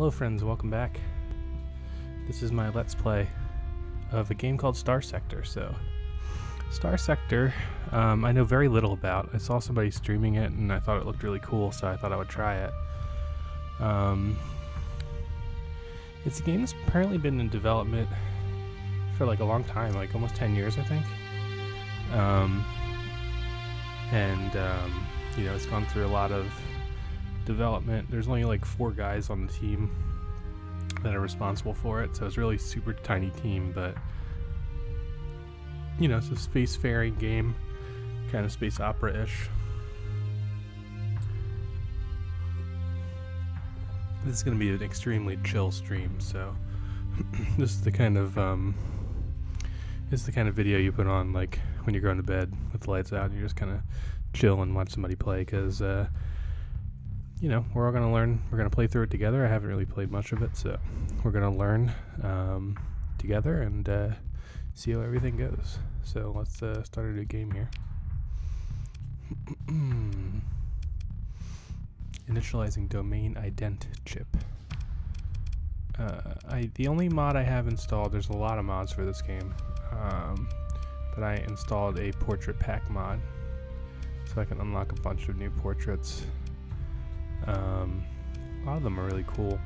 Hello friends, welcome back. This is my Let's Play of a game called Starsector. So, Starsector, I know very little about. I saw somebody streaming it and I thought it looked really cool, so I thought I would try it. It's a game that's apparently been in development for like a long time, like almost 10 years I think. You know, it's gone through a lot of development. There's only like 4 guys on the team that are responsible for it, so it's really super tiny team, but you know, it's a spacefaring game, kind of space opera-ish. This is going to be an extremely chill stream, so this is the kind of video you put on like when you're going to bed with the lights out and you just kind of chill and watch somebody play, because you know, we're all going to learn. We're going to play through it together. I haven't really played much of it, so we're going to learn together and see how everything goes. So let's start a new game here. Initializing domain ident chip. The only mod I have installed, there's a lot of mods for this game, but I installed a portrait pack mod, so I can unlock a bunch of new portraits. A lot of them are really cool.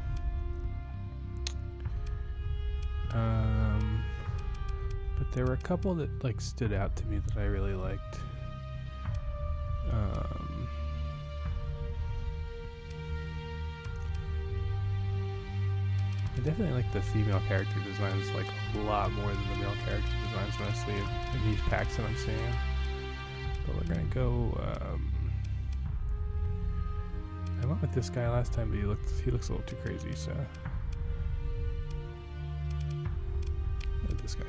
But there were a couple that like stood out to me that I really liked. I definitely like the female character designs like a lot more than the male character designs mostly in these packs that I'm seeing. But we're gonna go. I went with this guy last time, but he looks a little too crazy, so this guy.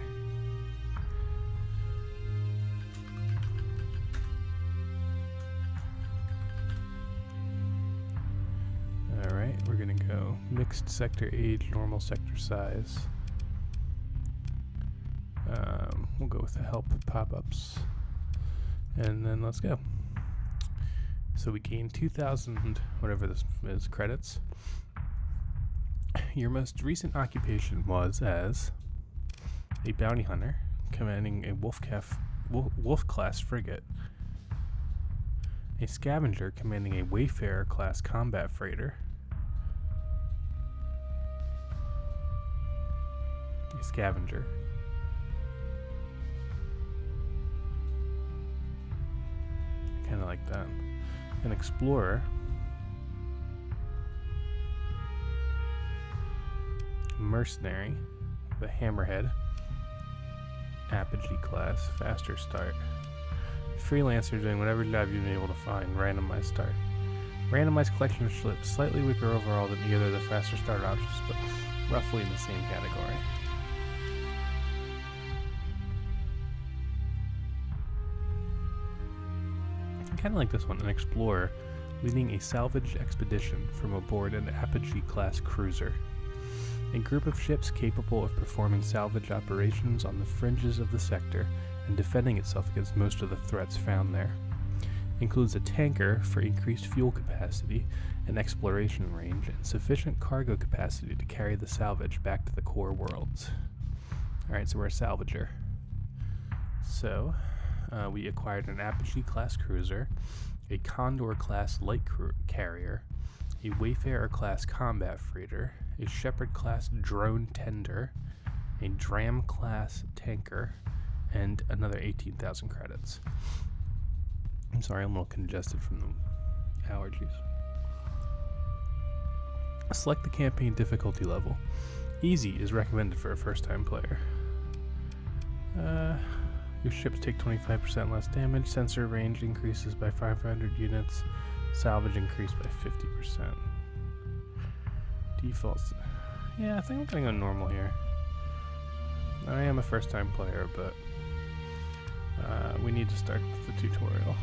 Alright, we're gonna go mixed sector age, normal sector size. We'll go with the help pop-ups, and then let's go. So we gain 2,000, whatever this is, credits. Your most recent occupation was as a bounty hunter, commanding a Wolf-class frigate, a scavenger commanding a Wayfarer-class combat freighter, a scavenger, I kind of like that. An explorer, mercenary, the hammerhead, apogee class, faster start, freelancer doing whatever job you've been able to find, randomized start, randomized collection of ships, slightly weaker overall than either of the faster start options, but roughly in the same category. Kind of like this one, an explorer leading a salvage expedition from aboard an apogee class cruiser. A group of ships capable of performing salvage operations on the fringes of the sector and defending itself against most of the threats found there. Includes a tanker for increased fuel capacity and exploration range and sufficient cargo capacity to carry the salvage back to the core worlds. Alright, so we're a salvager. So we acquired an Apogee class cruiser, a Condor class light carrier, a Wayfarer class combat freighter, a Shepherd class drone tender, a Dram class tanker, and another 18,000 credits. I'm sorry, I'm a little congested from the allergies. Select the campaign difficulty level. Easy is recommended for a first-time player. Your ships take 25% less damage, sensor range increases by 500 units, salvage increased by 50%. Defaults. Yeah, I think I'm gonna go normal here. I am a first time player, but we need to start with the tutorial.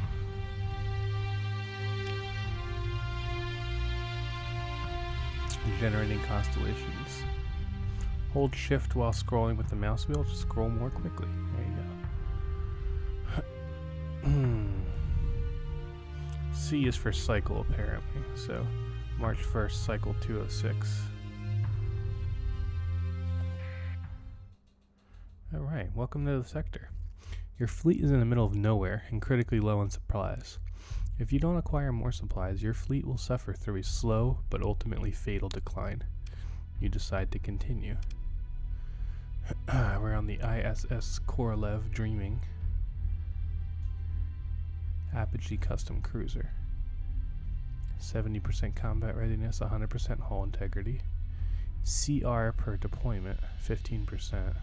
Generating constellations. Hold shift while scrolling with the mouse wheel to scroll more quickly. There you go. C is for cycle, apparently. So March 1st, cycle 206. Alright, welcome to the sector. Your fleet is in the middle of nowhere and critically low on supplies. If you don't acquire more supplies, your fleet will suffer through a slow but ultimately fatal decline. You decide to continue. We're on the ISS Korolev Dreaming Apogee Custom Cruiser. 70% combat readiness, 100% hull integrity. CR per deployment, 15%.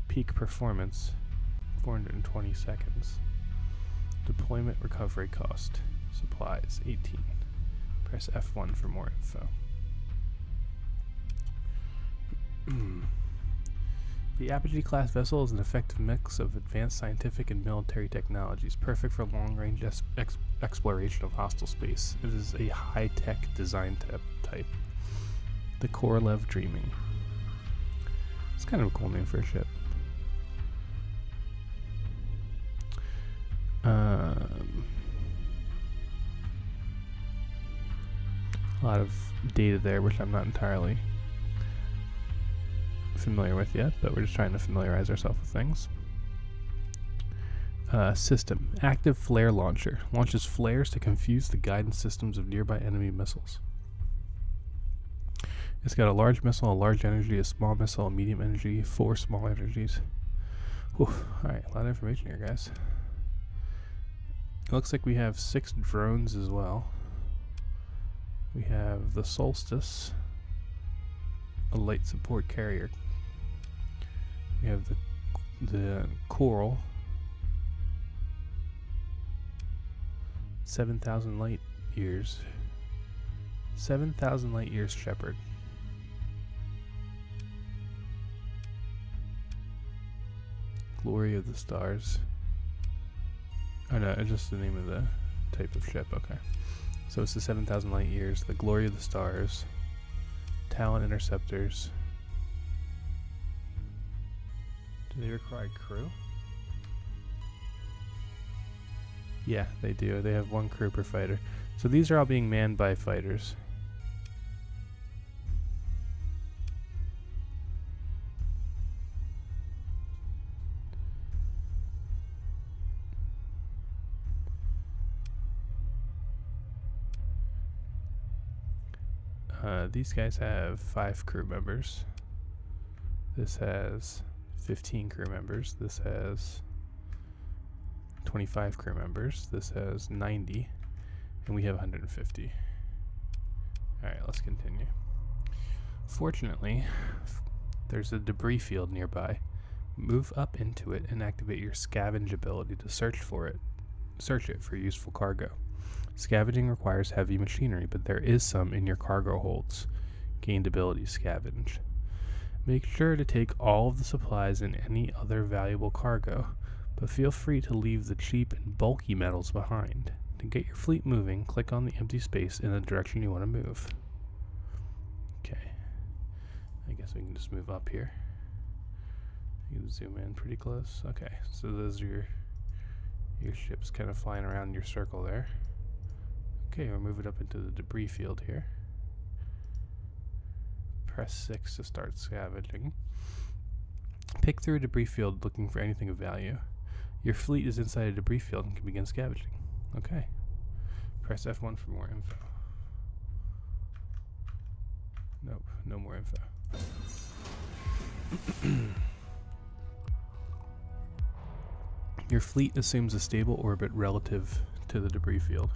Peak performance, 420 seconds. Deployment recovery cost. Supplies, 18. Press F1 for more info. The Apogee class vessel is an effective mix of advanced scientific and military technologies, perfect for long-range exploration of hostile space. It is a high-tech design type. The Korolev Dreaming. It's kind of a cool name for a ship. A lot of data there, which I'm not entirely familiar with yet, but we're just trying to familiarize ourselves with things. System. Active flare launcher. Launches flares to confuse the guidance systems of nearby enemy missiles. It's got a large missile, a large energy, a small missile, a medium energy, 4 small energies. Alright, a lot of information here, guys. It looks like we have 6 drones as well. We have the Solstice, a light support carrier. We have the Coral, 7,000 light years. 7,000 light years Shepherd. Glory of the Stars. Oh no, it's just the name of the type of ship, okay. So it's the 7,000 light years, the Glory of the Stars, Talon Interceptors. Do they require crew? Yeah, they do. They have 1 crew per fighter. So these are all being manned by fighters. These guys have 5 crew members. This has 15 crew members. This has 25 crew members. This has 90. And we have 150. Alright, let's continue. Fortunately, there's a debris field nearby. Move up into it and activate your scavenge ability to search it for useful cargo. Scavenging requires heavy machinery, but there is some in your cargo holds. Gained ability scavenge. Make sure to take all of the supplies and any other valuable cargo, but feel free to leave the cheap and bulky metals behind. To get your fleet moving, click on the empty space in the direction you want to move. Okay. I guess we can just move up here. You can zoom in pretty close. Okay, so those are your ships kind of flying around your circle there. Okay, we're moving up into the debris field here. Press 6 to start scavenging. Pick through a debris field looking for anything of value. Your fleet is inside a debris field and can begin scavenging. Okay. Press F1 for more info. Nope, no more info. Your fleet assumes a stable orbit relative to the debris field.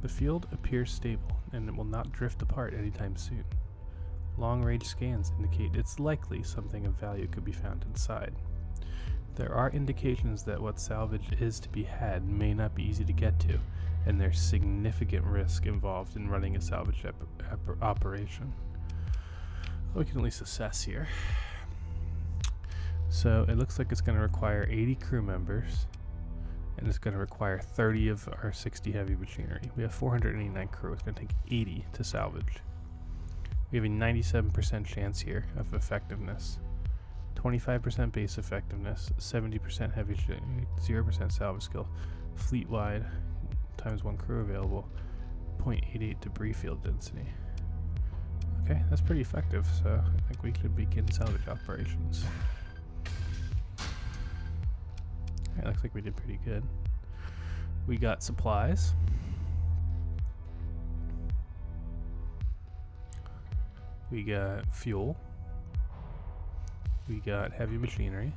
The field appears stable, and it will not drift apart anytime soon. Long-range scans indicate it's likely something of value could be found inside. There are indications that what salvage is to be had may not be easy to get to, and there's significant risk involved in running a salvage operation. We can at least assess here. So it looks like it's going to require 80 crew members, and it's going to require 30 of our 60 heavy machinery. We have 489 crew. It's going to take 80 to salvage. We have a 97% chance here of effectiveness. 25% base effectiveness, 70% heavy machinery, 0% salvage skill. Fleet-wide, times 1 crew available, 0.88 debris field density. Okay, that's pretty effective, so I think we could begin salvage operations. Alright, looks like we did pretty good. We got supplies. We got fuel. We got heavy machinery.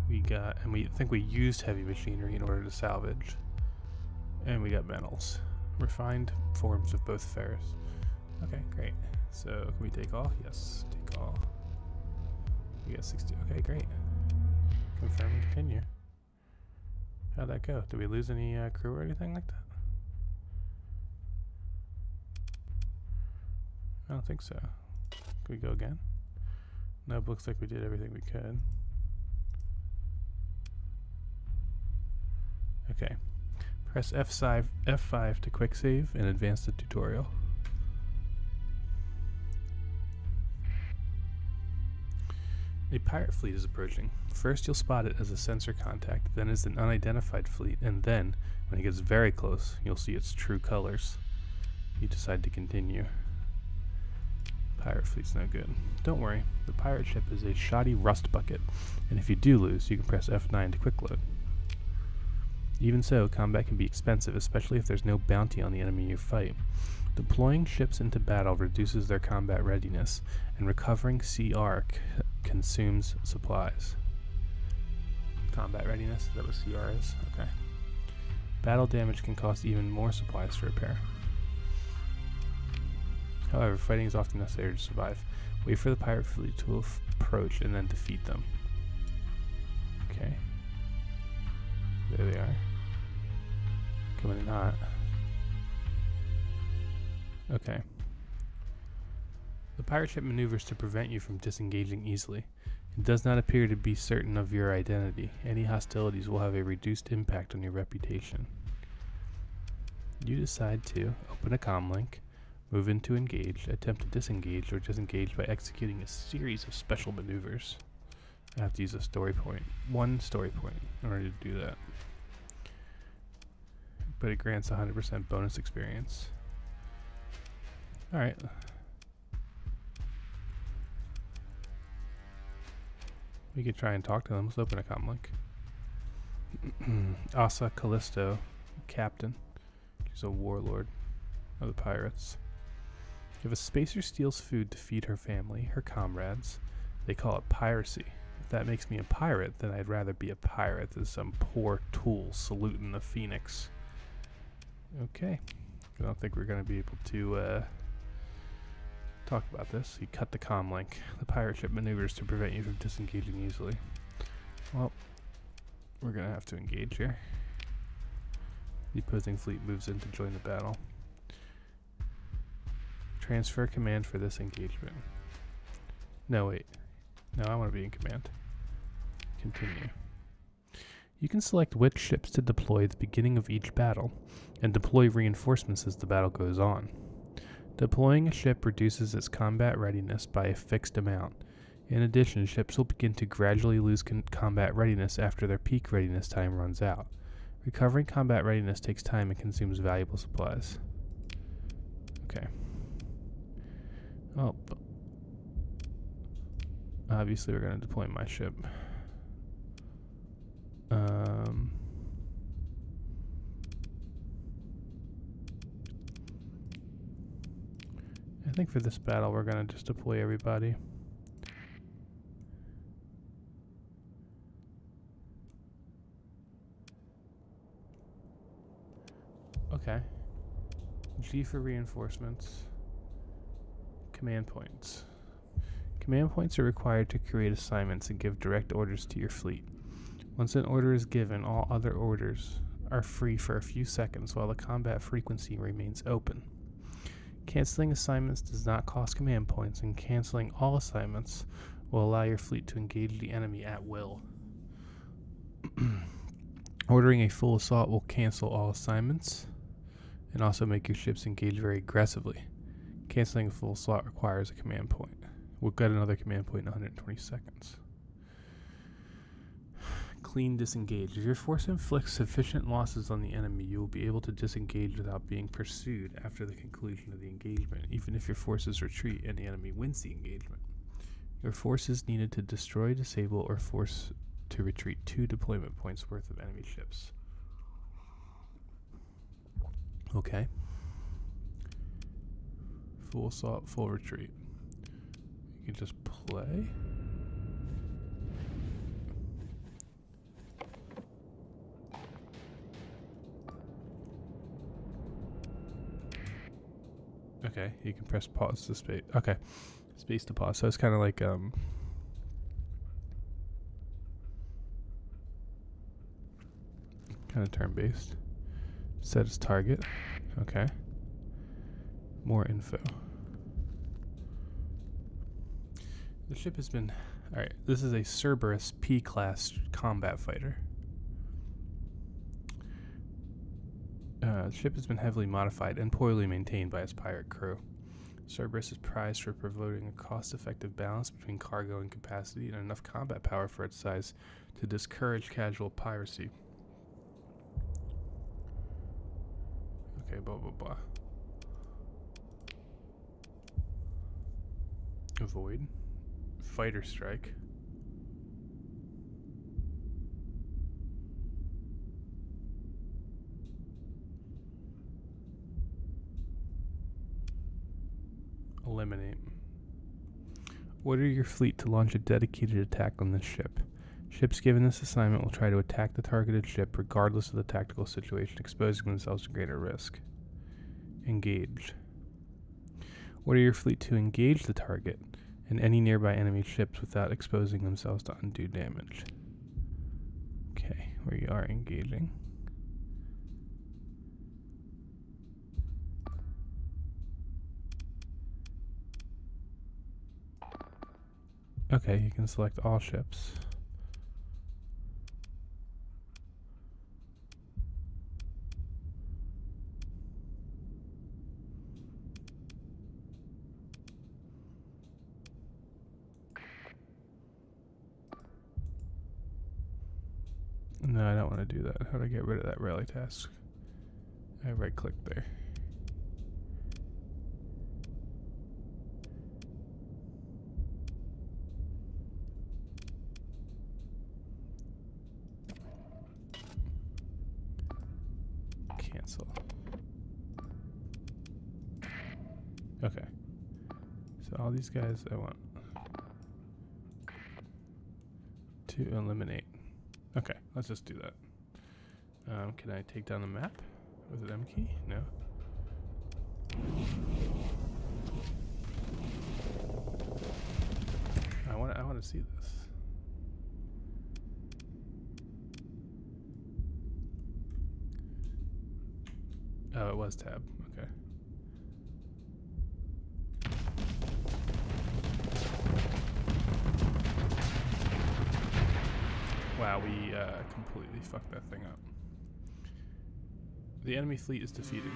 We think we used heavy machinery in order to salvage. And we got metals. Refined forms of both ferrous. Okay, great. So, can we take all? Yes, take all. We got 60. Okay, great. Confirm and continue. How'd that go? Did we lose any crew or anything like that? I don't think so. Can we go again? Nope, looks like we did everything we could. Okay. Press F5 to quick save and advance the tutorial. A pirate fleet is approaching. First you'll spot it as a sensor contact, then as an unidentified fleet, and then, when it gets very close, you'll see its true colors. You decide to continue. Pirate fleet's no good. Don't worry, the pirate ship is a shoddy rust bucket, and if you do lose, you can press F9 to quick load. Even so, combat can be expensive, especially if there's no bounty on the enemy you fight. Deploying ships into battle reduces their combat readiness, and recovering CR consumes supplies. Combat readiness, is that what CR is? Okay. Battle damage can cost even more supplies to repair. However, fighting is often necessary to survive. Wait for the pirate fleet to approach and then defeat them. Okay. There they are. Coming in hot. Okay. The pirate ship maneuvers to prevent you from disengaging easily. It does not appear to be certain of your identity. Any hostilities will have a reduced impact on your reputation. You decide to open a comlink, move into engage, attempt to disengage, or disengage by executing a series of special maneuvers. I have to use a story point. One story point in order to do that. But it grants 100% bonus experience. Alright. We could try and talk to them. Let's open a comlink. Asa Callisto, captain. She's a warlord of the pirates. If a spacer steals food to feed her family, her comrades, they call it piracy. If that makes me a pirate, then I'd rather be a pirate than some poor tool saluting the phoenix. Okay. I don't think we're going to be able to talk about this. You cut the comlink. The pirate ship maneuvers to prevent you from disengaging easily. Well, we're going to have to engage here. The opposing fleet moves in to join the battle. Transfer command for this engagement. No, wait. No, I want to be in command. Continue. You can select which ships to deploy at the beginning of each battle, and deploy reinforcements as the battle goes on. Deploying a ship reduces its combat readiness by a fixed amount. In addition, ships will begin to gradually lose combat readiness after their peak readiness time runs out. Recovering combat readiness takes time and consumes valuable supplies. Okay. Oh, obviously we're going to deploy my ship. I think for this battle we're going to just deploy everybody. Okay. G for reinforcements. Command points. Command points are required to create assignments and give direct orders to your fleet. Once an order is given, all other orders are free for a few seconds while the combat frequency remains open. Canceling assignments does not cost command points, and canceling all assignments will allow your fleet to engage the enemy at will. Ordering a full assault will cancel all assignments and also make your ships engage very aggressively. Canceling a full assault requires a command point. We'll get another command point in 120 seconds. Clean disengage. If your force inflicts sufficient losses on the enemy, you will be able to disengage without being pursued after the conclusion of the engagement, even if your forces retreat and the enemy wins the engagement. Your forces needed to destroy, disable, or force to retreat 2 deployment points worth of enemy ships. Okay. Full assault, full retreat. You can just play. Okay, you can press pause to space. Okay, space to pause. So it's kind of like kind of turn-based. Set as target. Okay. More info. The ship has been... Alright, this is a Cerberus P-class combat fighter. The ship has been heavily modified and poorly maintained by its pirate crew. Cerberus is prized for promoting a cost-effective balance between cargo and capacity and enough combat power for its size to discourage casual piracy. Okay, blah blah blah. Avoid. Fighter strike. Eliminate. Order your fleet to launch a dedicated attack on this ship. Ships given this assignment will try to attack the targeted ship regardless of the tactical situation, exposing themselves to greater risk. Engage. Order your fleet to engage the target and any nearby enemy ships without exposing themselves to undue damage. Okay, we are engaging. Okay, you can select all ships. No, I don't want to do that. How do I get rid of that rally task? I right click there. Cancel. Okay. So all these guys I want to eliminate. Okay, let's just do that. Can I take down the map? Was it M key? No. I want to see this. Oh, it was tab. Okay. Wow, we completely fucked that thing up. The enemy fleet is defeated.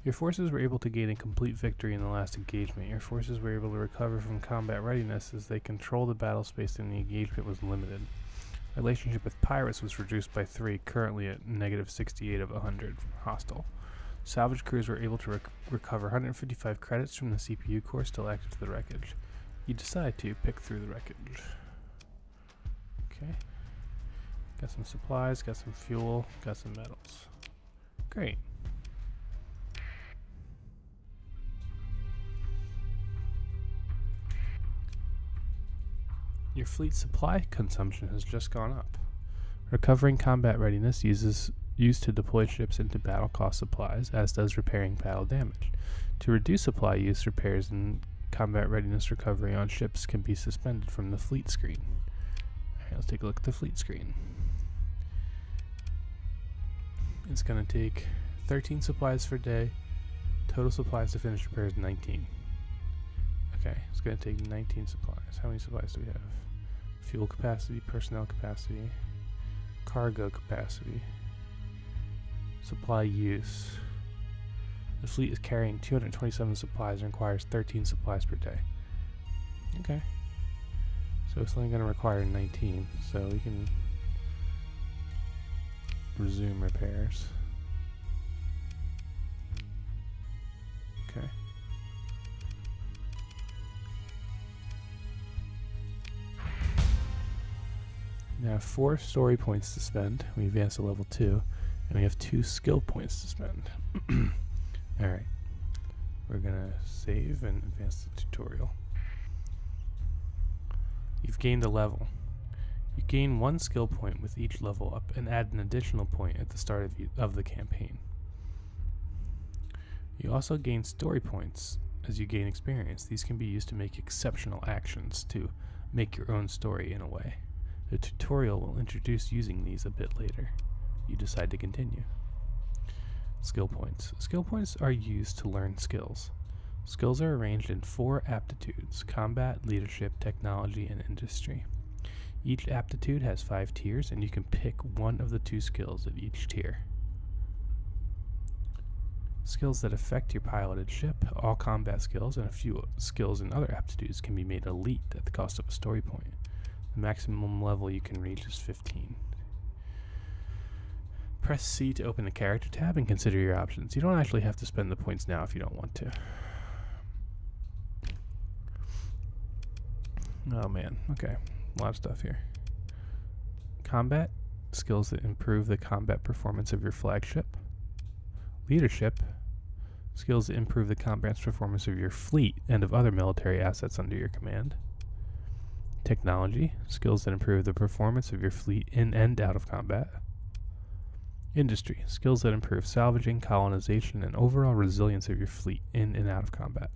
Your forces were able to gain a complete victory in the last engagement. Your forces were able to recover from combat readiness as they controlled the battle space and the engagement was limited. Relationship with pirates was reduced by 3, currently at -68 of 100. Hostile. Salvage crews were able to recover 155 credits from the CPU core still active to the wreckage. You decide to pick through the wreckage. Okay. Got some supplies, got some fuel, got some metals. Great. Your fleet supply consumption has just gone up. Recovering combat readiness used to deploy ships into battle cost supplies, as does repairing battle damage. To reduce supply use, repairs and combat readiness recovery on ships can be suspended from the fleet screen. Alright, let's take a look at the fleet screen. It's going to take 13 supplies per day. Total supplies to finish repairs 19. Okay, it's going to take 19 supplies. How many supplies do we have? Fuel capacity, personnel capacity, cargo capacity, supply use. The fleet is carrying 227 supplies and requires 13 supplies per day. Okay. So it's only going to require 19, so we can resume repairs. Okay. We have 4 story points to spend. We advance to level 2, and we have 2 skill points to spend. Alright. We're gonna save and advance the tutorial. You've gained a level. You gain 1 skill point with each level up and add an additional point at the start of the campaign. You also gain story points as you gain experience. These can be used to make exceptional actions to make your own story in a way. The tutorial will introduce using these a bit later. You decide to continue. Skill points. Skill points are used to learn skills. Skills are arranged in 4 aptitudes: combat, leadership, technology, and industry. Each aptitude has 5 tiers, and you can pick one of the 2 skills at each tier. Skills that affect your piloted ship, all combat skills, and a few skills in other aptitudes can be made elite at the cost of a story point. The maximum level you can reach is 15. Press C to open the character tab and consider your options. You don't actually have to spend the points now if you don't want to. Oh man, okay. A lot of stuff here. Combat, skills that improve the combat performance of your flagship. Leadership, skills that improve the combat performance of your fleet and of other military assets under your command. Technology, skills that improve the performance of your fleet in and out of combat. Industry, skills that improve salvaging, colonization, and overall resilience of your fleet in and out of combat.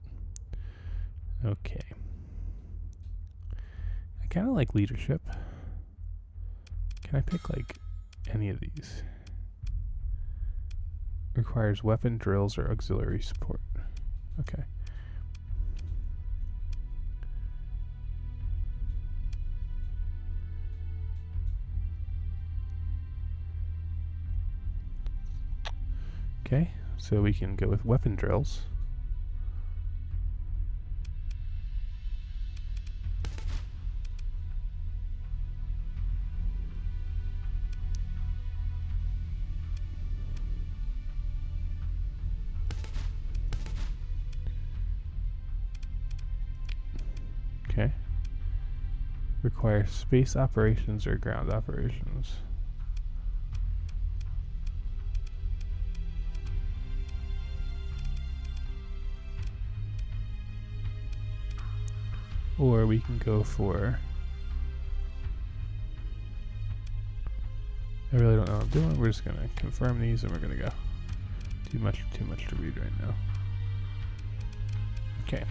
Okay. I kind of like leadership. Can I pick like any of these? Requires weapon drills or auxiliary support. Okay. Okay, so we can go with weapon drills. Okay. Requires space operations or ground operations. Or we can go for... I really don't know what I'm doing. We're just going to confirm these and we're going to go. Too much to read right now. Okay.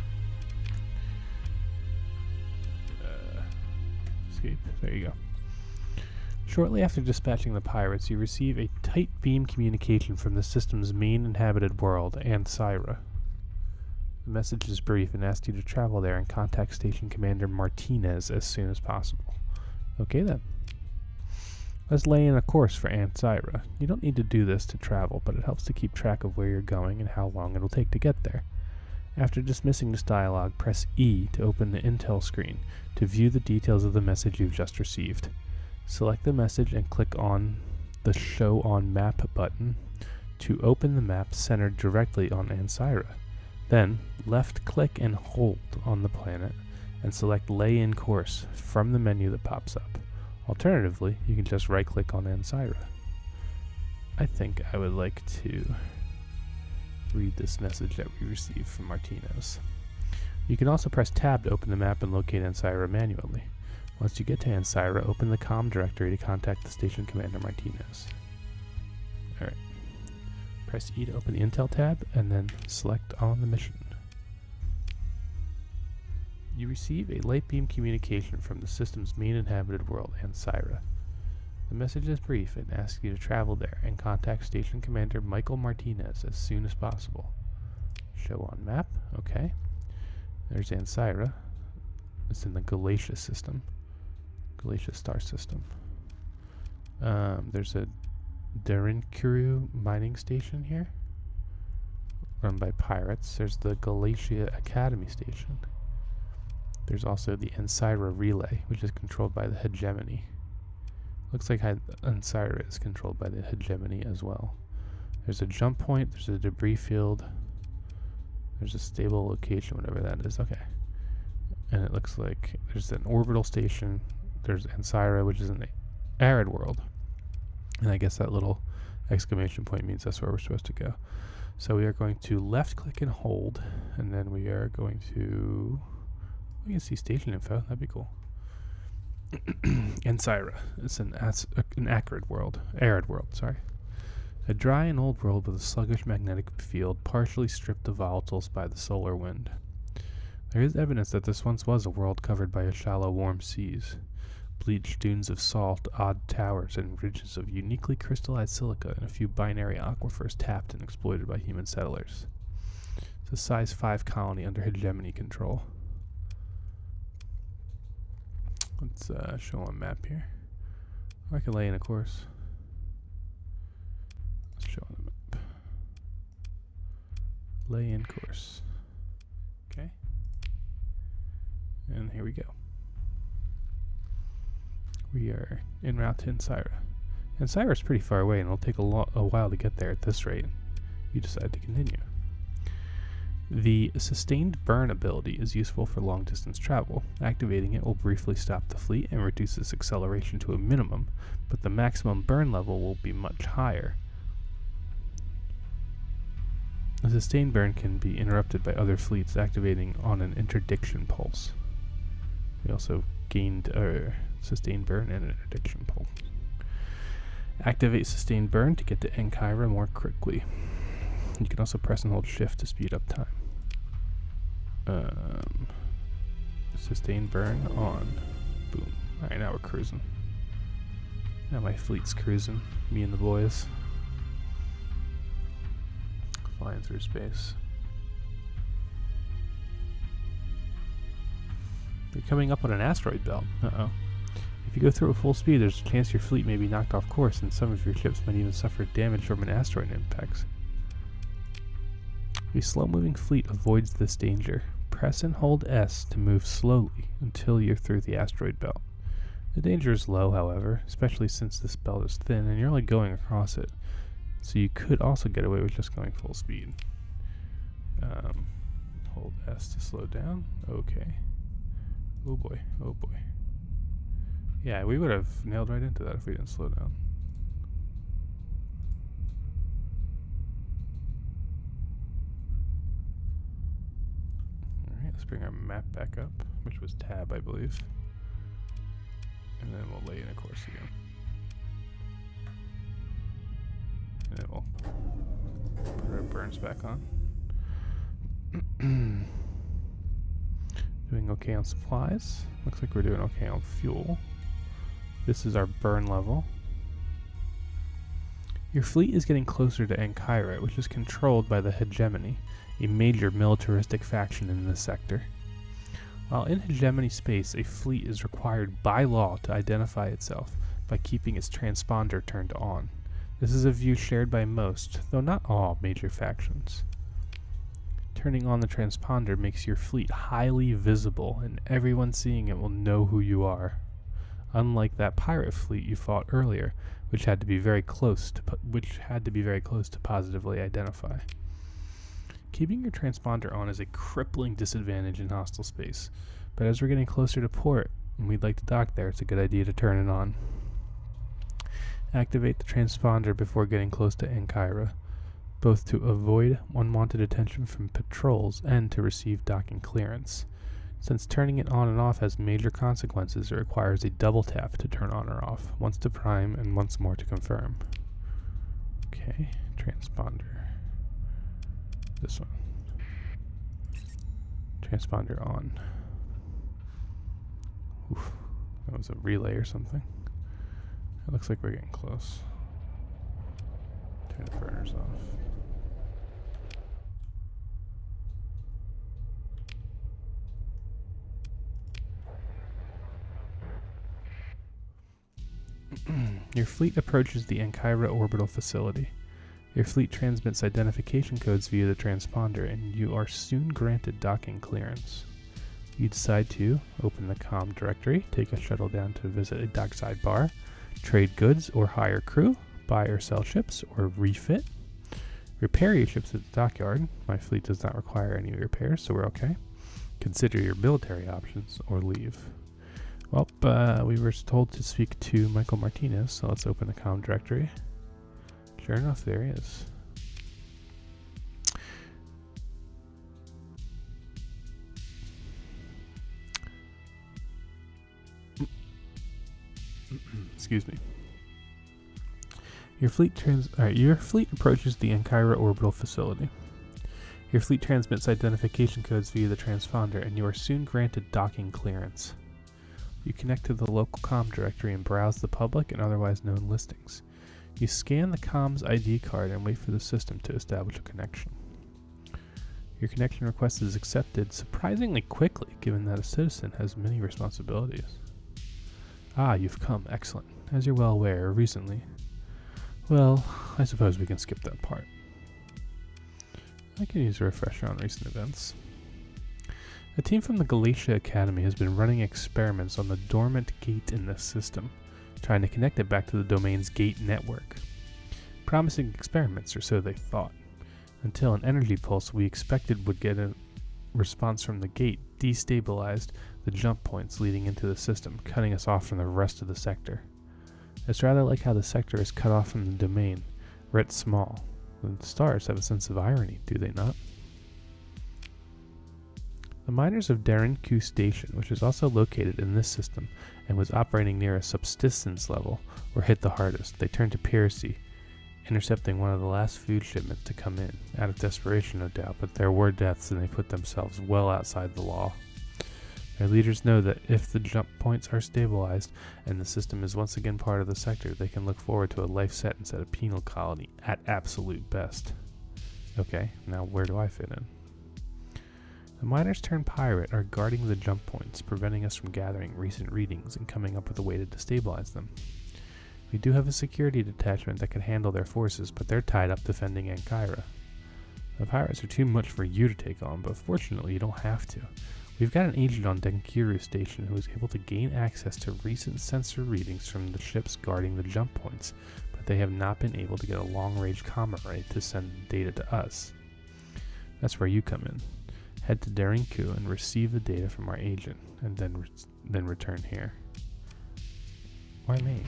Escape. There you go. Shortly after dispatching the pirates, you receive a tight beam communication from the system's main inhabited world, Ancyra. The message is brief and asks you to travel there and contact Station Commander Martinez as soon as possible. Okay then. Let's lay in a course for Ancyra. You don't need to do this to travel, but it helps to keep track of where you're going and how long it'll take to get there. After dismissing this dialogue, press E to open the intel screen to view the details of the message you've just received. Select the message and click on the Show on Map button to open the map centered directly on Ancyra. Then, left-click and hold on the planet and select Lay in Course from the menu that pops up. Alternatively, you can just right-click on Ancyra. I think I would like to read this message that we received from Martinez. You can also press Tab to open the map and locate Ancyra manually. Once you get to Ancyra, open the COM directory to contact the Station Commander Martinez. Alright. Press E to open the Intel tab, and then select on the mission. You receive a light beam communication from the system's main inhabited world, Ancyra. The message is brief and asks you to travel there and contact Station Commander Michael Martinez as soon as possible. Show on map, okay. There's Ancyra. It's in the Galatia system. Galatia star system. There's a Derinkuru mining station here, run by pirates. There's the Galatia Academy station. There's also the Ancyra relay, which is controlled by the Hegemony. Looks like Ansira is controlled by the hegemony as well. There's a jump point, there's a debris field, there's a stable location, whatever that is. Okay. And it looks like there's an orbital station, there's Ansira, which is an arid world. And I guess that little exclamation point means that's where we're supposed to go. So we are going to left click and hold, and then we are going to, we can see station info, that'd be cool. Ansira, it's an arid world, sorry. A dry and old world with a sluggish magnetic field partially stripped of volatiles by the solar wind. There is evidence that this once was a world covered by a shallow warm seas. Bleached dunes of salt, odd towers, and ridges of uniquely crystallized silica, and a few binary aquifers tapped and exploited by human settlers. It's a size 5 colony under hegemony control. Let's show a map here. Or I can lay in a course. Let's show on the map. Lay in course. Okay. And here we go. We are en route to Ansira. Ansira is pretty far away, and it'll take a while to get there at this rate. You decide to continue. The sustained burn ability is useful for long distance travel. Activating it will briefly stop the fleet and reduce its acceleration to a minimum, but the maximum burn level will be much higher. The sustained burn can be interrupted by other fleets activating on an interdiction pulse. We also gained sustained burn and an interdiction pulse. Activate sustained burn to get to Ankara more quickly. You can also press and hold shift to speed up time. Sustained burn on. Boom. Alright, now we're cruising. Now my fleet's cruising. Me and the boys. Flying through space. You're coming up on an asteroid belt. Uh-oh. If you go through at full speed, there's a chance your fleet may be knocked off course, and some of your ships might even suffer damage from an asteroid impact. A slow-moving fleet avoids this danger. Press and hold S to move slowly until you're through the asteroid belt. The danger is low, however, especially since this belt is thin and you're only going across it. So you could also get away with just going full speed. Hold S to slow down. Okay. Oh boy, oh boy. Yeah, we would have nailed right into that if we didn't slow down. Alright, let's bring our map back up, which was tab, I believe. And then we'll lay in a course again. And then we'll put our burns back on. Doing okay on supplies. Looks like we're doing okay on fuel. This is our burn level. Your fleet is getting closer to Ankara, which is controlled by the Hegemony, a major militaristic faction in this sector. While in Hegemony space, a fleet is required by law to identify itself by keeping its transponder turned on. This is a view shared by most, though not all, major factions. Turning on the transponder makes your fleet highly visible, and everyone seeing it will know who you are. Unlike that pirate fleet you fought earlier, which had to be very close to positively identify. Keeping your transponder on is a crippling disadvantage in hostile space, but as we're getting closer to port and we'd like to dock there, it's a good idea to turn it on. Activate the transponder before getting close to Ankara, both to avoid unwanted attention from patrols and to receive docking clearance. Since turning it on and off has major consequences, it requires a double tap to turn on or off, once to prime and once more to confirm. Okay, transponder. This one. Transponder on. Oof, that was a relay or something. It looks like we're getting close. Turn the burners off. Your fleet approaches the Ankara orbital facility. Your fleet transmits identification codes via the transponder, and you are soon granted docking clearance. You decide to open the comm directory, take a shuttle down to visit a dockside bar, Trade goods or hire crew, buy or sell ships, or refit. Repair your ships at the dockyard. My fleet does not require any repairs, so we're okay. Consider your military options, or leave. Well, we were told to speak to Michael Martinez, so let's open the comm directory. Sure enough, there he is. Excuse me. Your fleet approaches the Ankara orbital facility. Your fleet transmits identification codes via the transponder, and you are soon granted docking clearance. You connect to the local comm directory and browse the public and otherwise known listings. You scan the comm's ID card and wait for the system to establish a connection. Your connection request is accepted surprisingly quickly, given that a citizen has many responsibilities. Ah, you've come. Excellent. As you're well aware, recently... Well, I suppose we can skip that part. I can use a refresher on recent events. A team from the Galatia Academy has been running experiments on the dormant gate in this system, trying to connect it back to the domain's gate network. Promising experiments, or so they thought, until an energy pulse we expected would get a response from the gate destabilized the jump points leading into the system, cutting us off from the rest of the sector. It's rather like how the sector is cut off from the domain, writ small. The stars have a sense of irony, do they not? The miners of Darenku Station, which is also located in this system and was operating near a subsistence level, were hit the hardest. They turned to piracy, intercepting one of the last food shipments to come in, out of desperation no doubt, but there were deaths and they put themselves well outside the law. Their leaders know that if the jump points are stabilized and the system is once again part of the sector, they can look forward to a life sentence at a penal colony at absolute best. Okay, now where do I fit in? The miners turned pirate are guarding the jump points, preventing us from gathering recent readings and coming up with a way to destabilize them. We do have a security detachment that can handle their forces, but they're tied up defending Ankara. The pirates are too much for you to take on, but fortunately you don't have to. We've got an agent on Denkiru Station who is able to gain access to recent sensor readings from the ships guarding the jump points, but they have not been able to get a long-range comm array to send data to us. That's where you come in. Head to Darenku and receive the data from our agent, and then return here. Why me?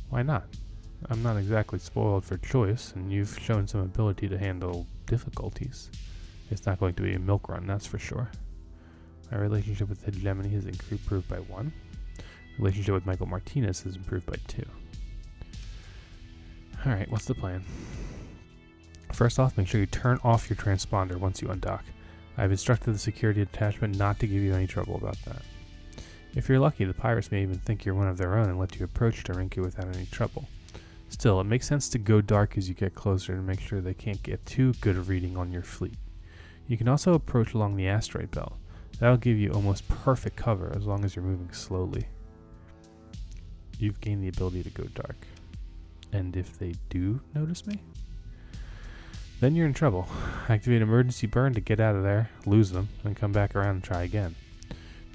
Why not? I'm not exactly spoiled for choice, and you've shown some ability to handle difficulties. It's not going to be a milk run, that's for sure. My relationship with Hegemony has improved by 1. Relationship with Michael Martinez has improved by 2. Alright, what's the plan? First off, make sure you turn off your transponder once you undock. I've instructed the security detachment not to give you any trouble about that. If you're lucky, the pirates may even think you're one of their own and let you approach Darenku without any trouble. Still, it makes sense to go dark as you get closer to make sure they can't get too good a reading on your fleet. You can also approach along the asteroid belt. That'll give you almost perfect cover as long as you're moving slowly. You've gained the ability to go dark. And if they do notice me, then you're in trouble. Activate emergency burn to get out of there, lose them, and come back around and try again.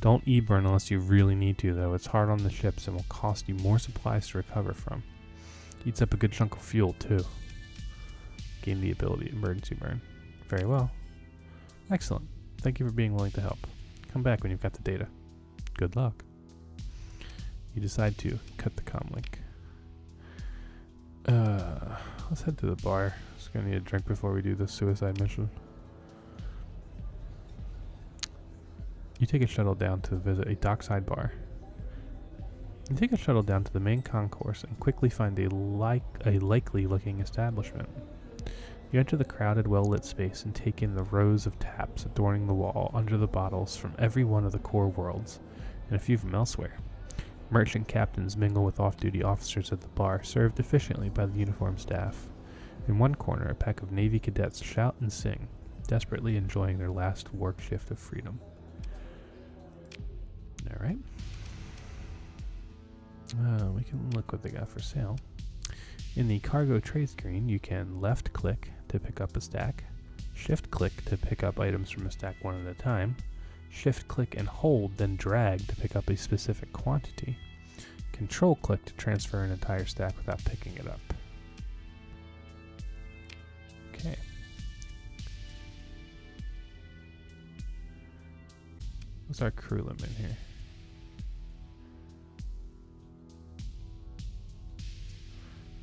Don't e-burn unless you really need to, though. It's hard on the ships and will cost you more supplies to recover from. Eats up a good chunk of fuel, too. Gain the ability emergency burn. Very well. Excellent. Thank you for being willing to help. Come back when you've got the data. Good luck. You decide to cut the comm link. Let's head to the bar. Just gonna need a drink before we do this suicide mission. You take a shuttle down to visit a dockside bar. You take a shuttle down to the main concourse and quickly find a likely looking establishment. You enter the crowded, well-lit space and take in the rows of taps adorning the wall under the bottles from every one of the core worlds, and a few from elsewhere. Merchant captains mingle with off-duty officers at the bar, served efficiently by the uniformed staff. In one corner, a pack of Navy cadets shout and sing, desperately enjoying their last work shift of freedom. Alright. We can look what they got for sale. In the cargo trade screen, you can left-click to pick up a stack, shift-click to pick up items from a stack one at a time, shift-click and hold, then drag to pick up a specific quantity, Control click to transfer an entire stack without picking it up. Okay. What's our crew limit here?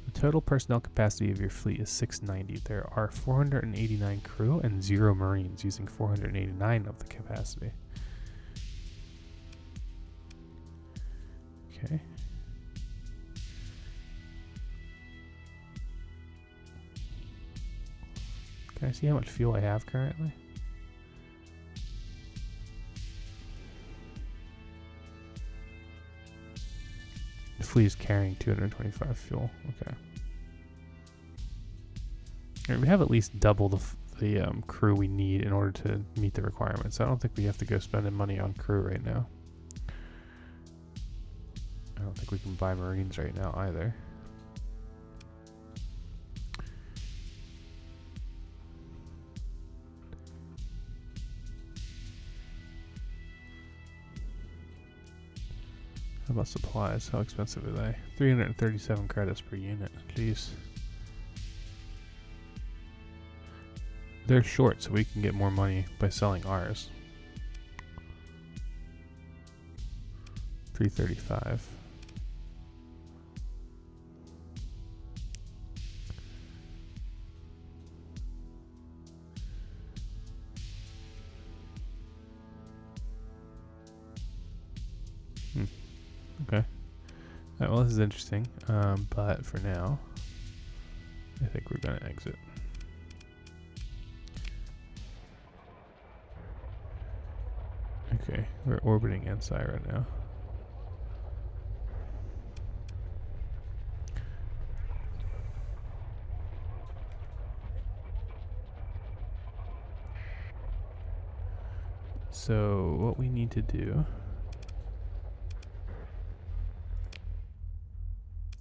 The total personnel capacity of your fleet is 690. There are 489 crew and 0 Marines, using 489 of the capacity. Okay. Can I see how much fuel I have currently? The fleet is carrying 225 fuel. Okay. All right, we have at least double the crew we need in order to meet the requirements. I don't think we have to go spending money on crew right now. I don't think we can buy Marines right now either. How about supplies? How expensive are they? 337 credits per unit. Jeez. They're short, so we can get more money by selling ours. 335. Okay. Alright, well, this is interesting, but for now, I think we're going to exit. Okay, we're orbiting Ensi right now. So, what we need to do...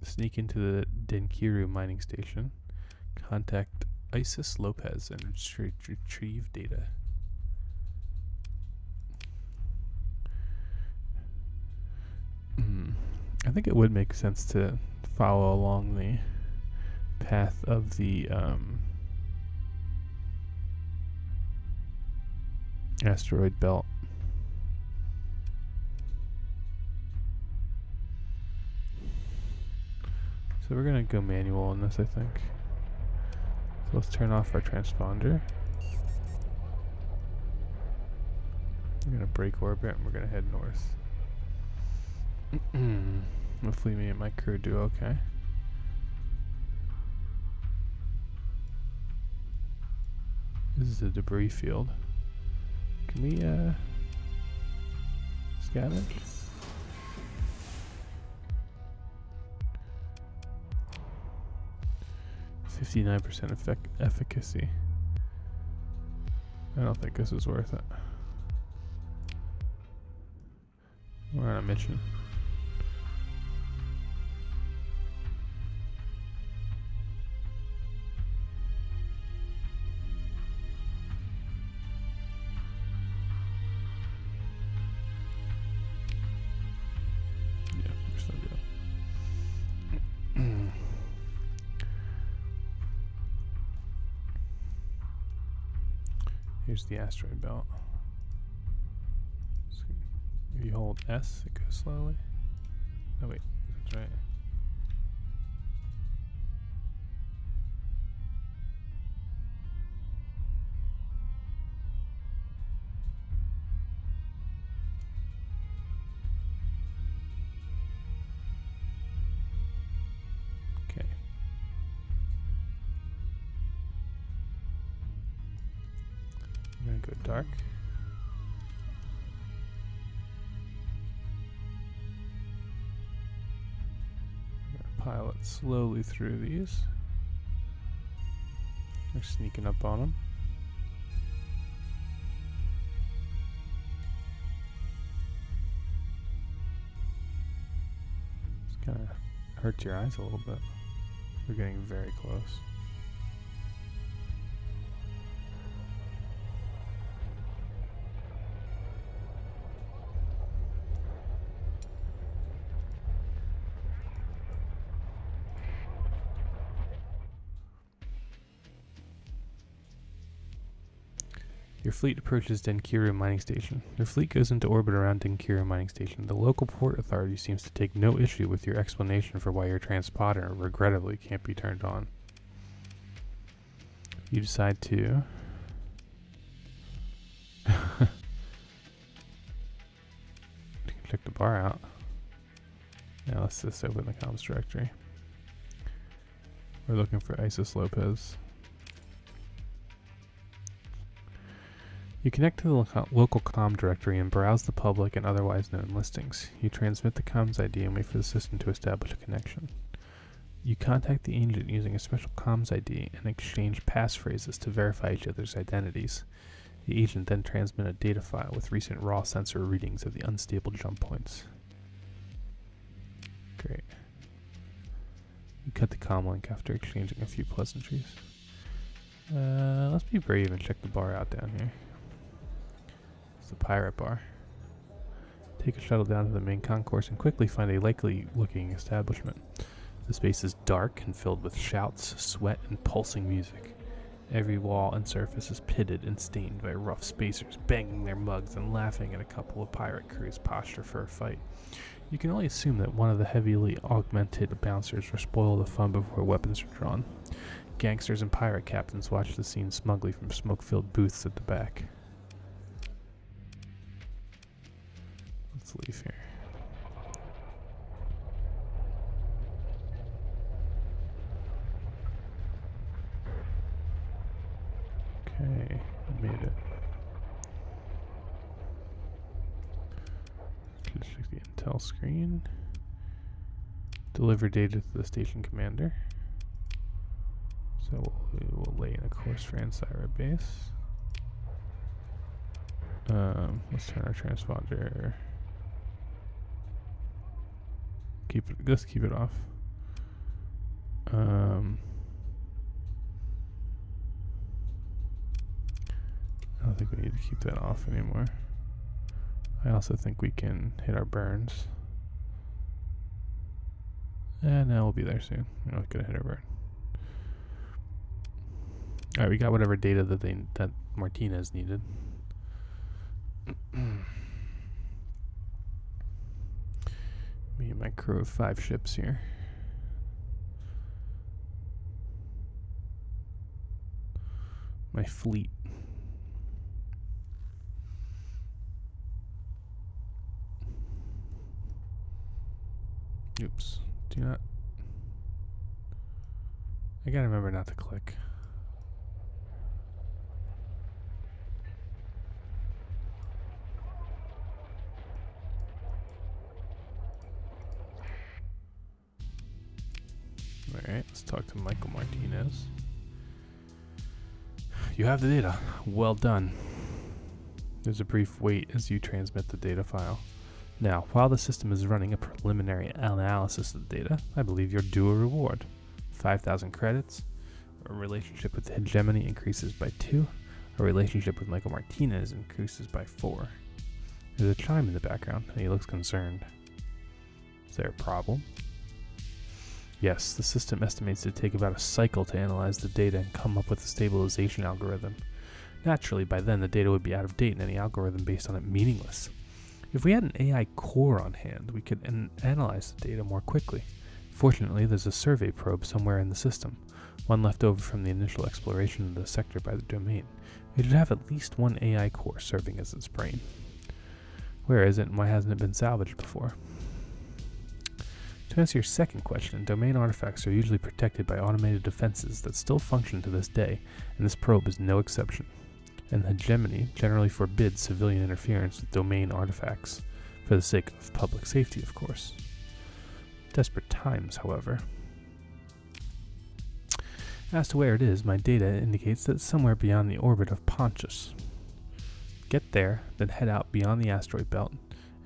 sneak into the Denkiru mining station, contact Isis Lopez, and retrieve data. I think it would make sense to follow along the path of the asteroid belt. So we're going to go manual on this, I think. So let's turn off our transponder. We're going to break orbit and we're going to head north. Hopefully me and my crew do okay. This is a debris field. Can we scavenge? %59% efficacy. I don't think this is worth it. We're on a mission. Yeah, we're still good. Here's the asteroid belt. So if you hold S, it goes slowly. Oh wait, that's right. Okay. I'm gonna go dark. Pilot slowly through these. We're sneaking up on them. This kind of hurts your eyes a little bit. We're getting very close. Your fleet approaches Denkiru mining station. Your fleet goes into orbit around Denkiru mining station. The local port authority seems to take no issue with your explanation for why your transponder regrettably can't be turned on. You decide to check the bar out. Now let's just open the comms directory. We're looking for Isis Lopez. You connect to the local comm directory and browse the public and otherwise known listings. You transmit the comms ID and wait for the system to establish a connection. You contact the agent using a special comms ID and exchange passphrases to verify each other's identities. The agent then transmits a data file with recent raw sensor readings of the unstable jump points. Great. You cut the comm link after exchanging a few pleasantries. Let's be brave and check the bar out down here. It's the pirate bar. Take a shuttle down to the main concourse and quickly find a likely looking establishment. The space is dark and filled with shouts, sweat, and pulsing music. Every wall and surface is pitted and stained by rough spacers banging their mugs and laughing at a couple of pirate crews' posture for a fight. You can only assume that one of the heavily augmented bouncers will spoil the fun before weapons are drawn. Gangsters and pirate captains watch the scene smugly from smoke-filled booths at the back. Let's leave here. Okay, I made it. Let's check the intel screen. Deliver data to the station commander. So we will lay in a course for Ansira base. Let's turn our transponder. Let's keep it off. I don't think we need to keep that off anymore. I also think we can hit our burns. And now we'll be there soon. We're not gonna hit our burn. Alright, we got whatever data that Martinez needed. Me and my crew of 5 ships here. My fleet. Oops. Do not. I gotta remember not to click. Alright, let's talk to Michael Martinez. You have the data. Well done. There's a brief wait as you transmit the data file. Now, while the system is running a preliminary analysis of the data, I believe you're due a reward. 5,000 credits. A relationship with Hegemony increases by 2. A relationship with Michael Martinez increases by 4. There's a chime in the background, and he looks concerned. Is there a problem? Yes, the system estimates it to take about a cycle to analyze the data and come up with a stabilization algorithm. Naturally, by then the data would be out of date and any algorithm based on it meaningless. If we had an AI core on hand, we could analyze the data more quickly. Fortunately, there's a survey probe somewhere in the system, one left over from the initial exploration of the sector by the domain. It should have at least one AI core serving as its brain. Where is it and why hasn't it been salvaged before? To answer your second question, domain artifacts are usually protected by automated defenses that still function to this day, and this probe is no exception. And Hegemony generally forbids civilian interference with domain artifacts, for the sake of public safety, of course. Desperate times, however. As to where it is, my data indicates that it's somewhere beyond the orbit of Pontius. Get there, then head out beyond the asteroid belt,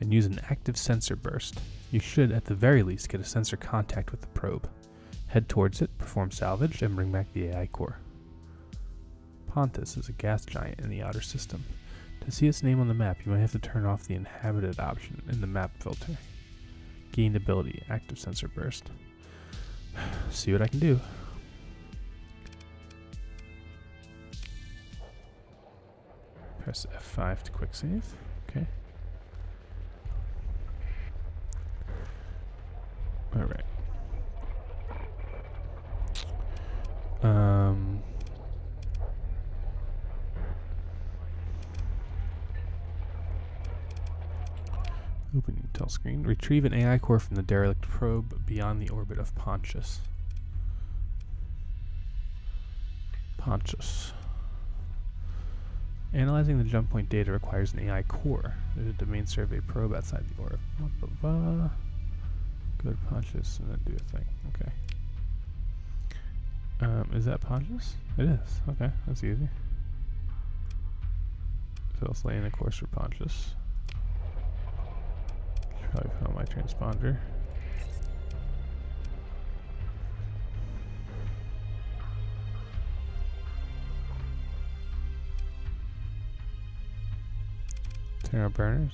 and use an active sensor burst. You should, at the very least, get a sensor contact with the probe. Head towards it, perform salvage, and bring back the AI core. Pontus is a gas giant in the outer system. To see its name on the map, you might have to turn off the inhabited option in the map filter. Gained ability, active sensor burst. See what I can do. Press F5 to quick save. Okay. All right. Open Intel screen. Retrieve an AI core from the derelict probe beyond the orbit of Pontius. Analyzing the jump point data requires an AI core. There's a domain survey probe outside the orbit. Go to Pontius and then do a thing. Okay. Is that Pontius? It is. Okay, that's easy. So let's lay in a course for Pontius. Probably put on my transponder. Turn on burners.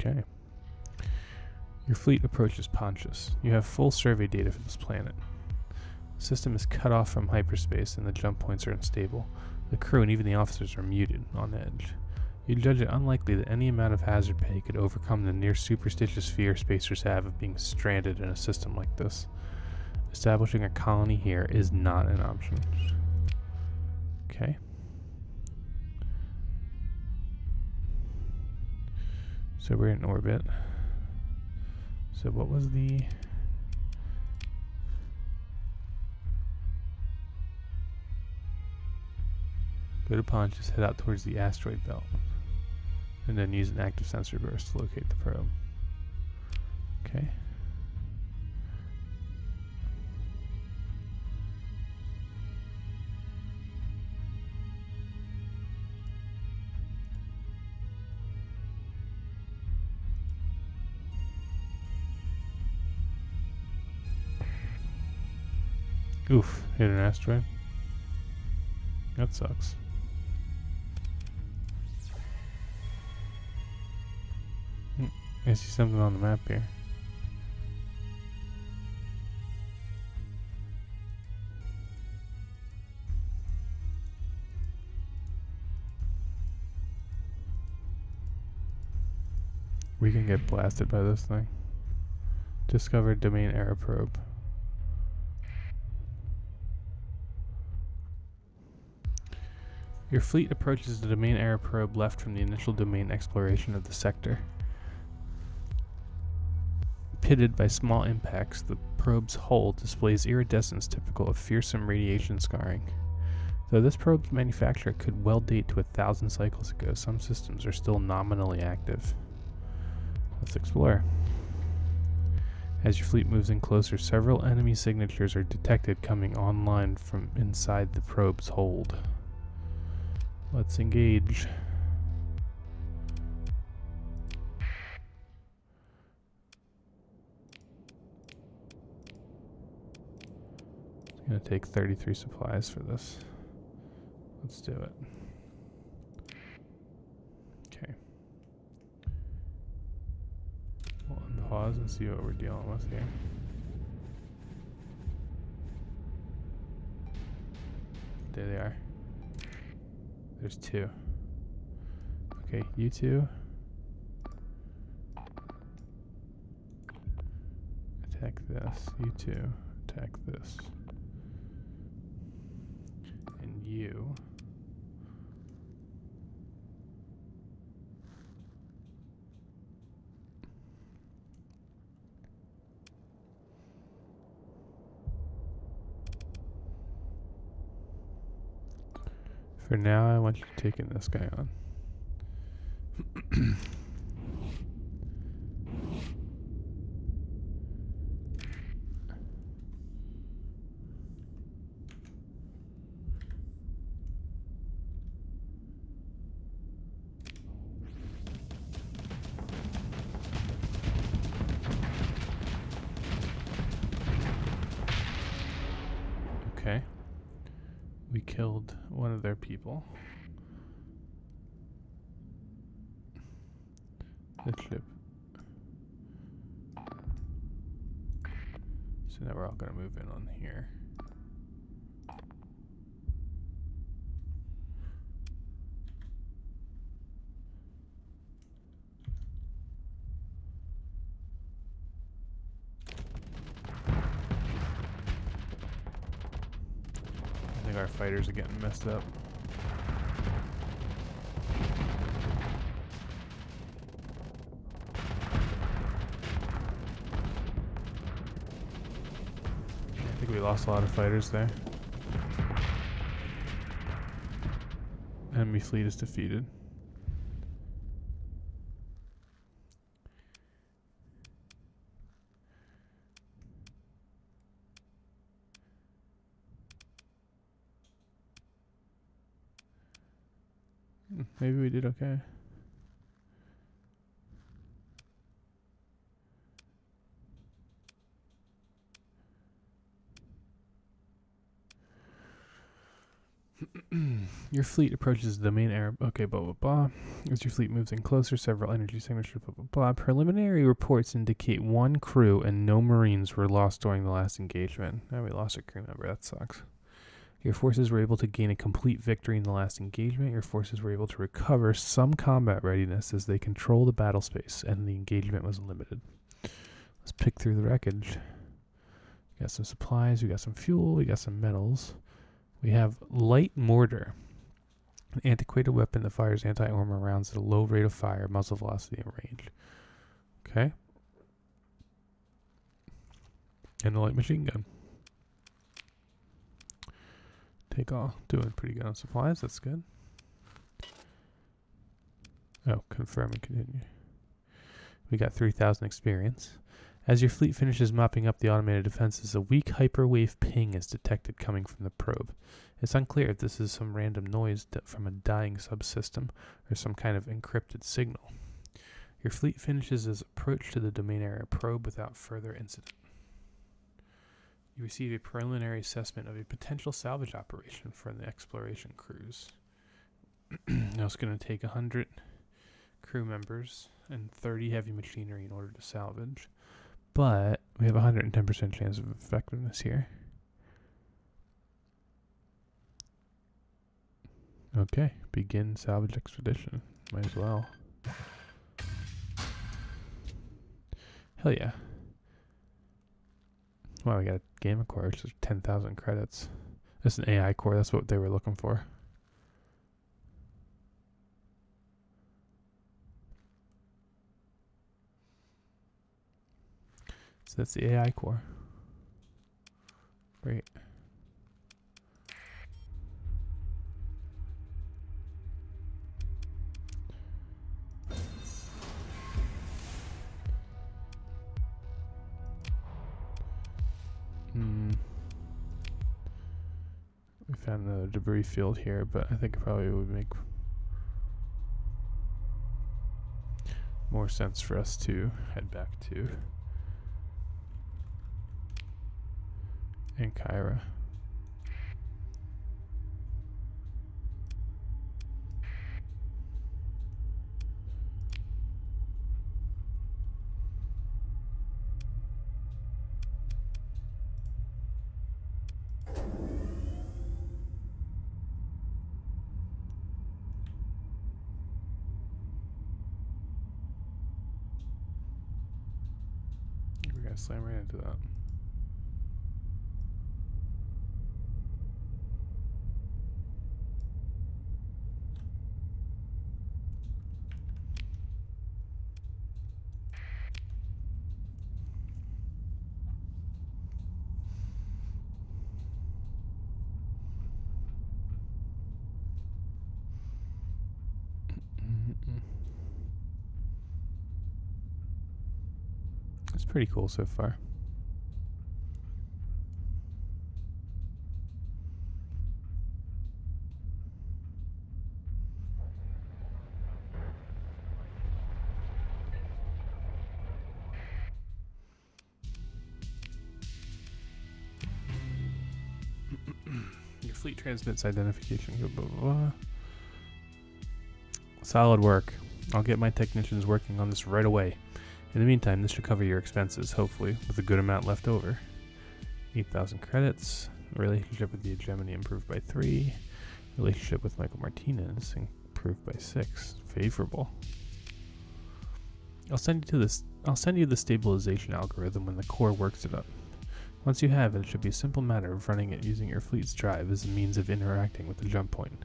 Okay. Your fleet approaches Pontius. You have full survey data for this planet. The system is cut off from hyperspace and the jump points are unstable. The crew and even the officers are muted, on edge. You judge it unlikely that any amount of hazard pay could overcome the near superstitious fear spacers have of being stranded in a system like this. Establishing a colony here is not an option. Okay. So we're in orbit. So what was the... Go to Pontius, head out towards the asteroid belt, and then use an active sensor burst to locate the probe. Okay. Oof, hit an asteroid. That sucks. I see something on the map here. We can get blasted by this thing. Discovered domain error probe. Your fleet approaches the domain error probe left from the initial domain exploration of the sector. Pitted by small impacts, the probe's hull displays iridescence typical of fearsome radiation scarring. Though this probe's manufacture could well date to 1,000 cycles ago, some systems are still nominally active. Let's explore. As your fleet moves in closer, several enemy signatures are detected coming online from inside the probe's hold. Let's engage. It's going to take 33 supplies for this. Let's do it. Okay. We'll unpause and see what we're dealing with here. There they are. There's two. Okay, you two. Attack this. You two. Attack this. And you. For now, I want you taking this guy on. Okay. We killed one of their people. The ship. So now we're all going to move in on here. I think our fighters are getting messed up. I think we lost a lot of fighters there. Enemy fleet is defeated. Maybe we did okay. Your fleet approaches the main area. Okay, blah, blah, blah. As your fleet moves in closer, several energy signatures, blah, blah, blah. Preliminary reports indicate 1 crew and no Marines were lost during the last engagement. Now we lost a crew member. That sucks. Your forces were able to gain a complete victory in the last engagement. Your forces were able to recover some combat readiness as they control the battle space, and the engagement was limited. Let's pick through the wreckage. We got some supplies, we got some fuel, we got some metals. We have light mortar, an antiquated weapon that fires anti-armor rounds at a low rate of fire, muzzle velocity, and range. Okay. And a light machine gun. Take all. Doing pretty good on supplies. That's good. Oh, confirm and continue. We got 3,000 experience. As your fleet finishes mopping up the automated defenses, a weak hyperwave ping is detected coming from the probe. It's unclear if this is some random noise from a dying subsystem or some kind of encrypted signal. Your fleet finishes its approach to the domain area probe without further incident. You receive a preliminary assessment of a potential salvage operation for the exploration cruise. Now it's going to take 100 crew members and 30 heavy machinery in order to salvage. But we have a 110% chance of effectiveness here. Okay, begin salvage expedition. Might as well. Hell yeah. Wow, we got a gamma core, which is 10,000 credits. That's an AI core, that's what they were looking for. So that's the AI core. Great. We found another debris field here, but I think it probably would make more sense for us to head back to Ankara. We're gonna slam right into that. It's pretty cool so far. fleet transmits identification. Blah, blah, blah. Solid work. I'll get my technicians working on this right away. In the meantime, this should cover your expenses, hopefully, with a good amount left over. 8,000 credits. Relationship with the hegemony improved by 3. Relationship with Michael Martinez improved by 6. Favorable. I'll send you the stabilization algorithm when the core works it up. Once you have it, it should be a simple matter of running it using your fleet's drive as a means of interacting with the jump point.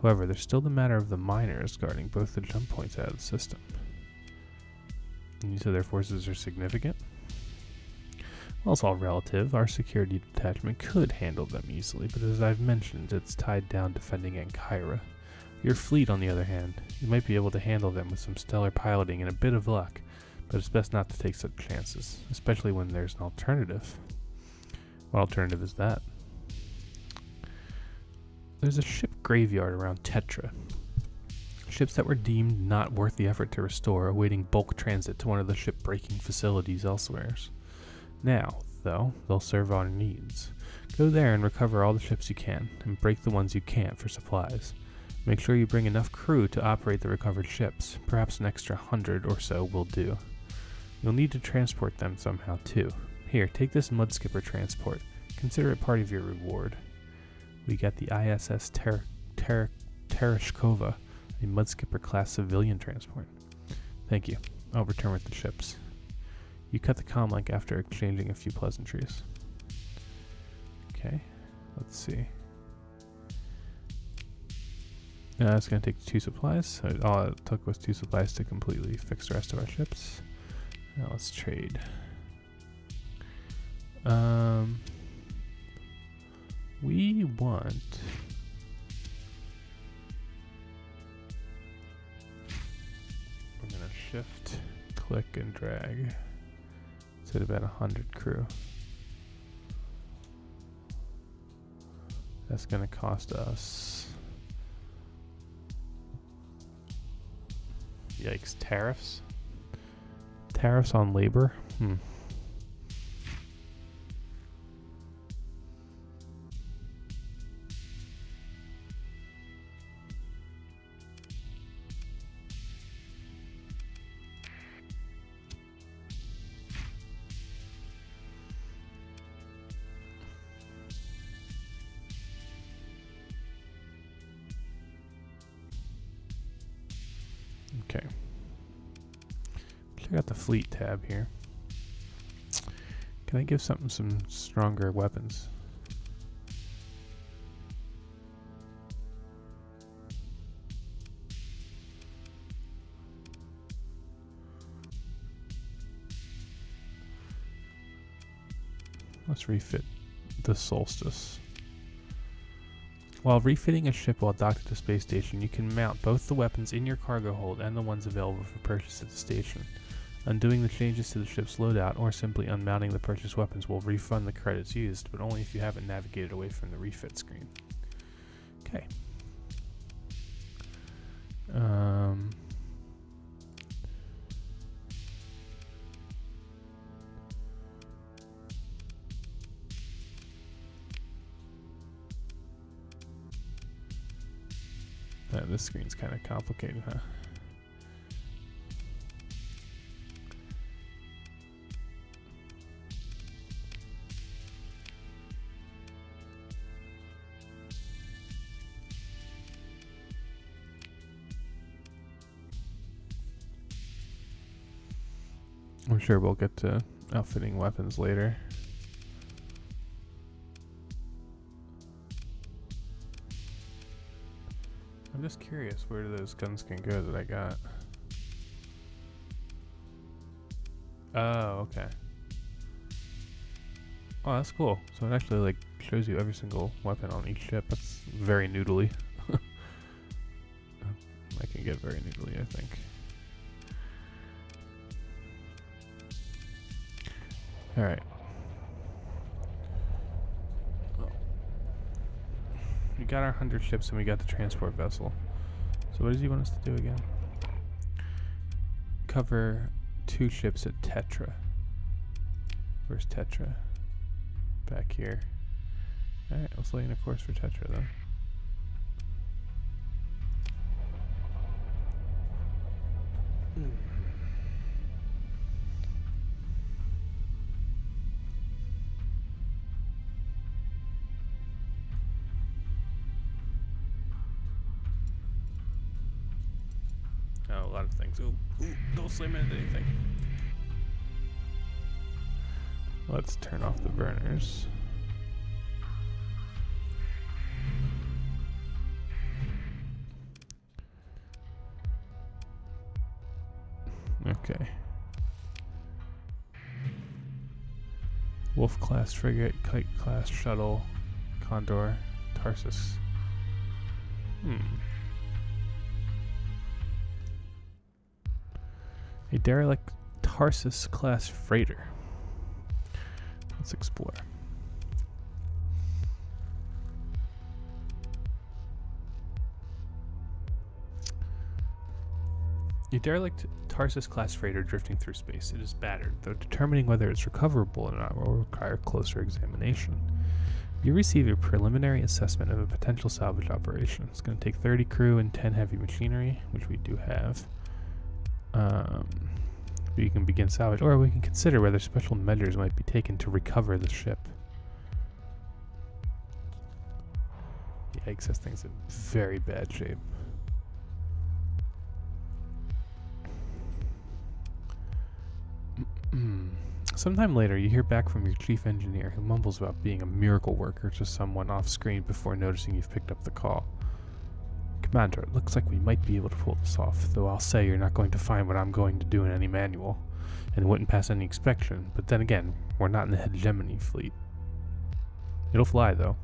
However, there's still the matter of the miners guarding both the jump points out of the system. And you said their forces are significant? Well, it's all relative. Our security detachment could handle them easily, but as I've mentioned, it's tied down defending Ankara. Your fleet, on the other hand, you might be able to handle them with some stellar piloting and a bit of luck, but it's best not to take such chances, especially when there's an alternative. What alternative is that? There's a ship graveyard around Tetra. Ships that were deemed not worth the effort to restore, awaiting bulk transit to one of the ship-breaking facilities elsewhere. Now, though, they'll serve our needs. Go there and recover all the ships you can, and break the ones you can't for supplies. Make sure you bring enough crew to operate the recovered ships. Perhaps an extra 100 or so will do. You'll need to transport them somehow too. Here, take this Mudskipper transport. Consider it part of your reward. We got the ISS Tereshkova, a Mudskipper class civilian transport. Thank you. I'll return with the ships. You cut the comm link after exchanging a few pleasantries. Okay, let's see. It's going to take 2 supplies. So all it took was 2 supplies to completely fix the rest of our ships. Now let's trade. We want... I'm going to shift, click, and drag. It's at about 100 crew. That's going to cost us... Yikes, tariffs? Tariffs on labor? Okay. Check out the fleet tab here. Can I give something some stronger weapons? Let's refit the Solstice. While refitting a ship while docked at the space station, you can mount both the weapons in your cargo hold and the ones available for purchase at the station. Undoing the changes to the ship's loadout or simply unmounting the purchased weapons will refund the credits used, but only if you haven't navigated away from the refit screen. Okay. This screen's kind of complicated, huh? I'm sure we'll get to outfitting weapons later. I'm just curious where those guns can go that I got. Oh, okay. Oh, that's cool. So it actually like shows you every single weapon on each ship. That's very noodly. I can get very noodly, I think. Alright. We got our 100 ships and we got the transport vessel. So what does he want us to do again? Cover 2 ships at Tetra. Where's Tetra? Back here. Alright, let's lay in a course for Tetra then. Oh, a lot of things. Ooh, don't slam into anything. Let's turn off the burners. Okay. Wolf class frigate, Kite class shuttle, Condor, Tarsus. A derelict Tarsus class freighter. Let's explore. A derelict Tarsus class freighter drifting through space. It is battered, though determining whether it's recoverable or not will require closer examination. You receive a preliminary assessment of a potential salvage operation. It's going to take 30 crew and 10 heavy machinery, which we do have. We can begin salvage, or we can consider whether special measures might be taken to recover the ship. Yikes, this thing's in very bad shape. Sometime later, you hear back from your chief engineer, who mumbles about being a miracle worker to someone off screen before noticing you've picked up the call. Commander, it looks like we might be able to pull this off, though I'll say you're not going to find what I'm going to do in any manual, and it wouldn't pass any inspection, but then again, we're not in the hegemony fleet. It'll fly, though.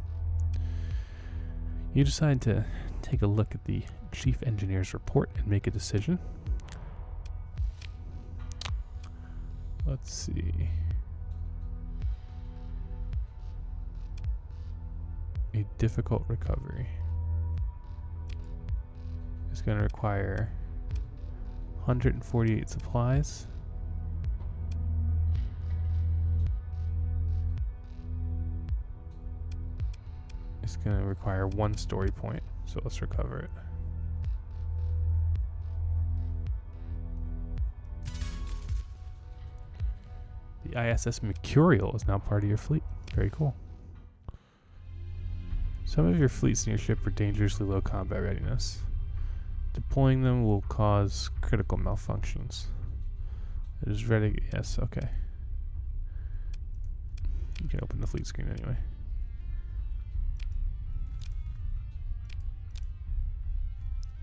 You decide to take a look at the chief engineer's report and make a decision. Let's see. A difficult recovery. It's going to require 148 supplies. It's going to require 1 story point, so let's recover it. The ISS Mercurial is now part of your fleet. Very cool. Some of your fleets in your ship are dangerously low combat readiness. Deploying them will cause critical malfunctions. It is ready. Yes, okay. You can open the fleet screen anyway.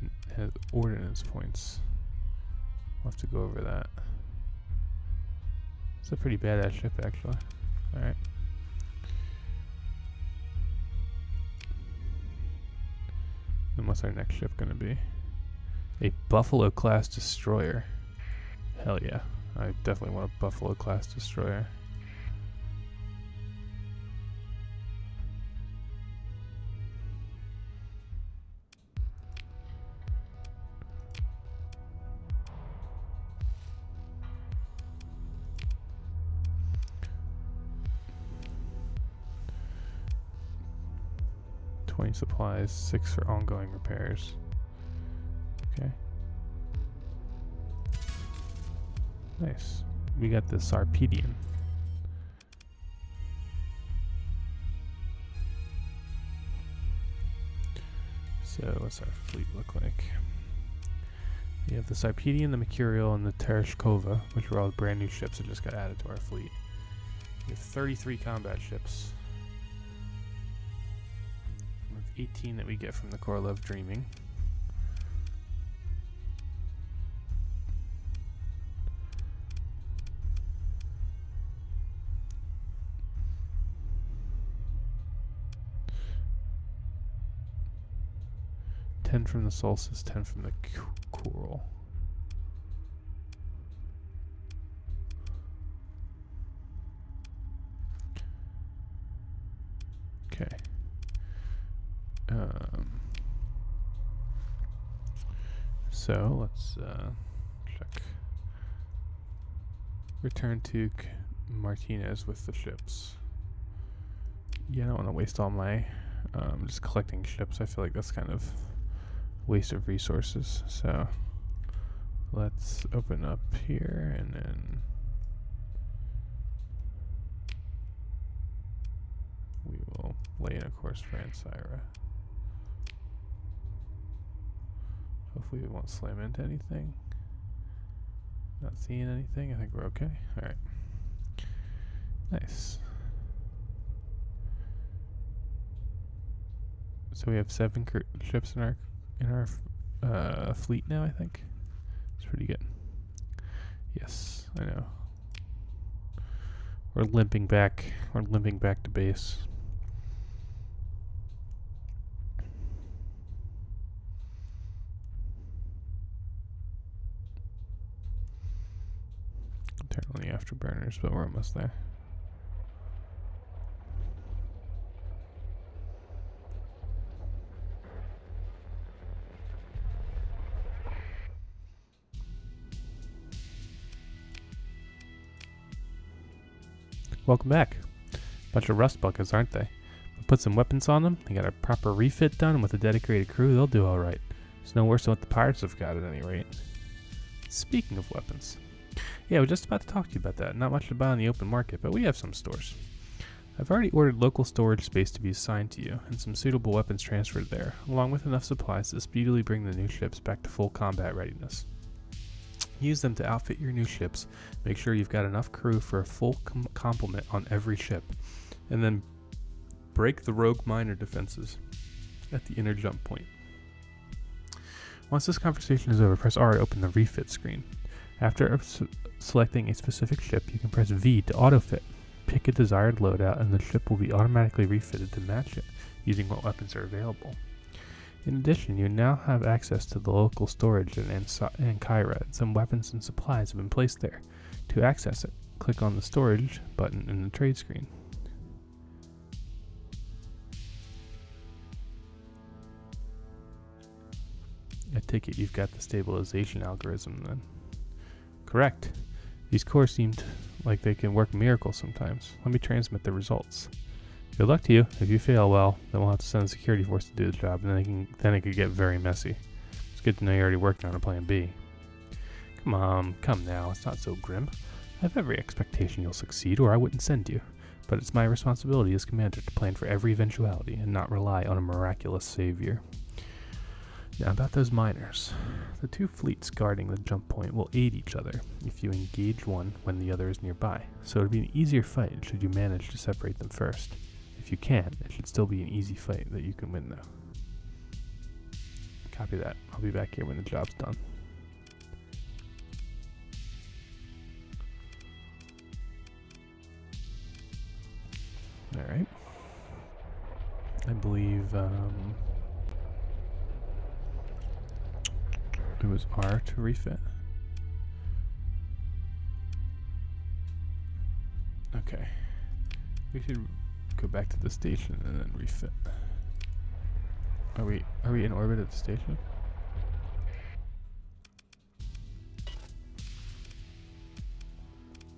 It has ordnance points. We'll have to go over that. It's a pretty badass ship, actually. Alright. And what's our next ship going to be? A Buffalo class destroyer. Hell yeah. I definitely want a Buffalo class destroyer. Supplies, 6 for ongoing repairs. Okay. Nice. We got the Sarpedian. So what's our fleet look like? We have the Sarpedian, the Mercurial, and the Tereshkova, which are all brand new ships that just got added to our fleet. We have 33 combat ships. 18 that we get from the Korlev Dreaming. Ten from the Solstice, 10 from the Coral. Okay. So let's check. Return to Martinez with the ships. Yeah, I don't want to waste all my just collecting ships. I feel like that's kind of waste of resources. So let's open up here and then we will lay in a course for Ansira. Hopefully we won't slam into anything. Not seeing anything. I think we're okay. Alright. Nice. So we have 7 ships in our fleet now, I think. It's pretty good. Yes, I know. We're limping back. We're limping back to base. Turn on the afterburners, but we're almost there. Welcome back. Bunch of rust buckets, aren't they? We put some weapons on them, they got a proper refit done, and with a dedicated crew, they'll do alright. It's no worse than what the pirates have got at any rate. Speaking of weapons. Yeah, I was just about to talk to you about that. Not much to buy on the open market, but we have some stores. I've already ordered local storage space to be assigned to you, and some suitable weapons transferred there, along with enough supplies to speedily bring the new ships back to full combat readiness. Use them to outfit your new ships, make sure you've got enough crew for a full complement on every ship, and then break the rogue miner defenses at the inner jump point. Once this conversation is over, press R to open the refit screen. After selecting a specific ship, you can press V to autofit. Pick a desired loadout and the ship will be automatically refitted to match it, using what weapons are available. In addition, you now have access to the local storage in Ansira, and some weapons and supplies have been placed there. To access it, click on the storage button in the trade screen. I take it you've got the stabilization algorithm then. Correct. These cores seemed like they can work miracles sometimes. Let me transmit the results. Good luck to you. If you fail, well, then we'll have to send a security force to do the job, and then it could get very messy. It's good to know you're already working on a plan B. Come on, come now. It's not so grim. I have every expectation you'll succeed, or I wouldn't send you. But it's my responsibility as commander to plan for every eventuality and not rely on a miraculous savior. Now about those miners. The 2 fleets guarding the jump point will aid each other if you engage one when the other is nearby, so it'll be an easier fight should you manage to separate them first. If you can, it should still be an easy fight that you can win though. Copy that. I'll be back here when the job's done. Alright. I believe it was R to refit. Okay. We should go back to the station and then refit. Are we in orbit at the station?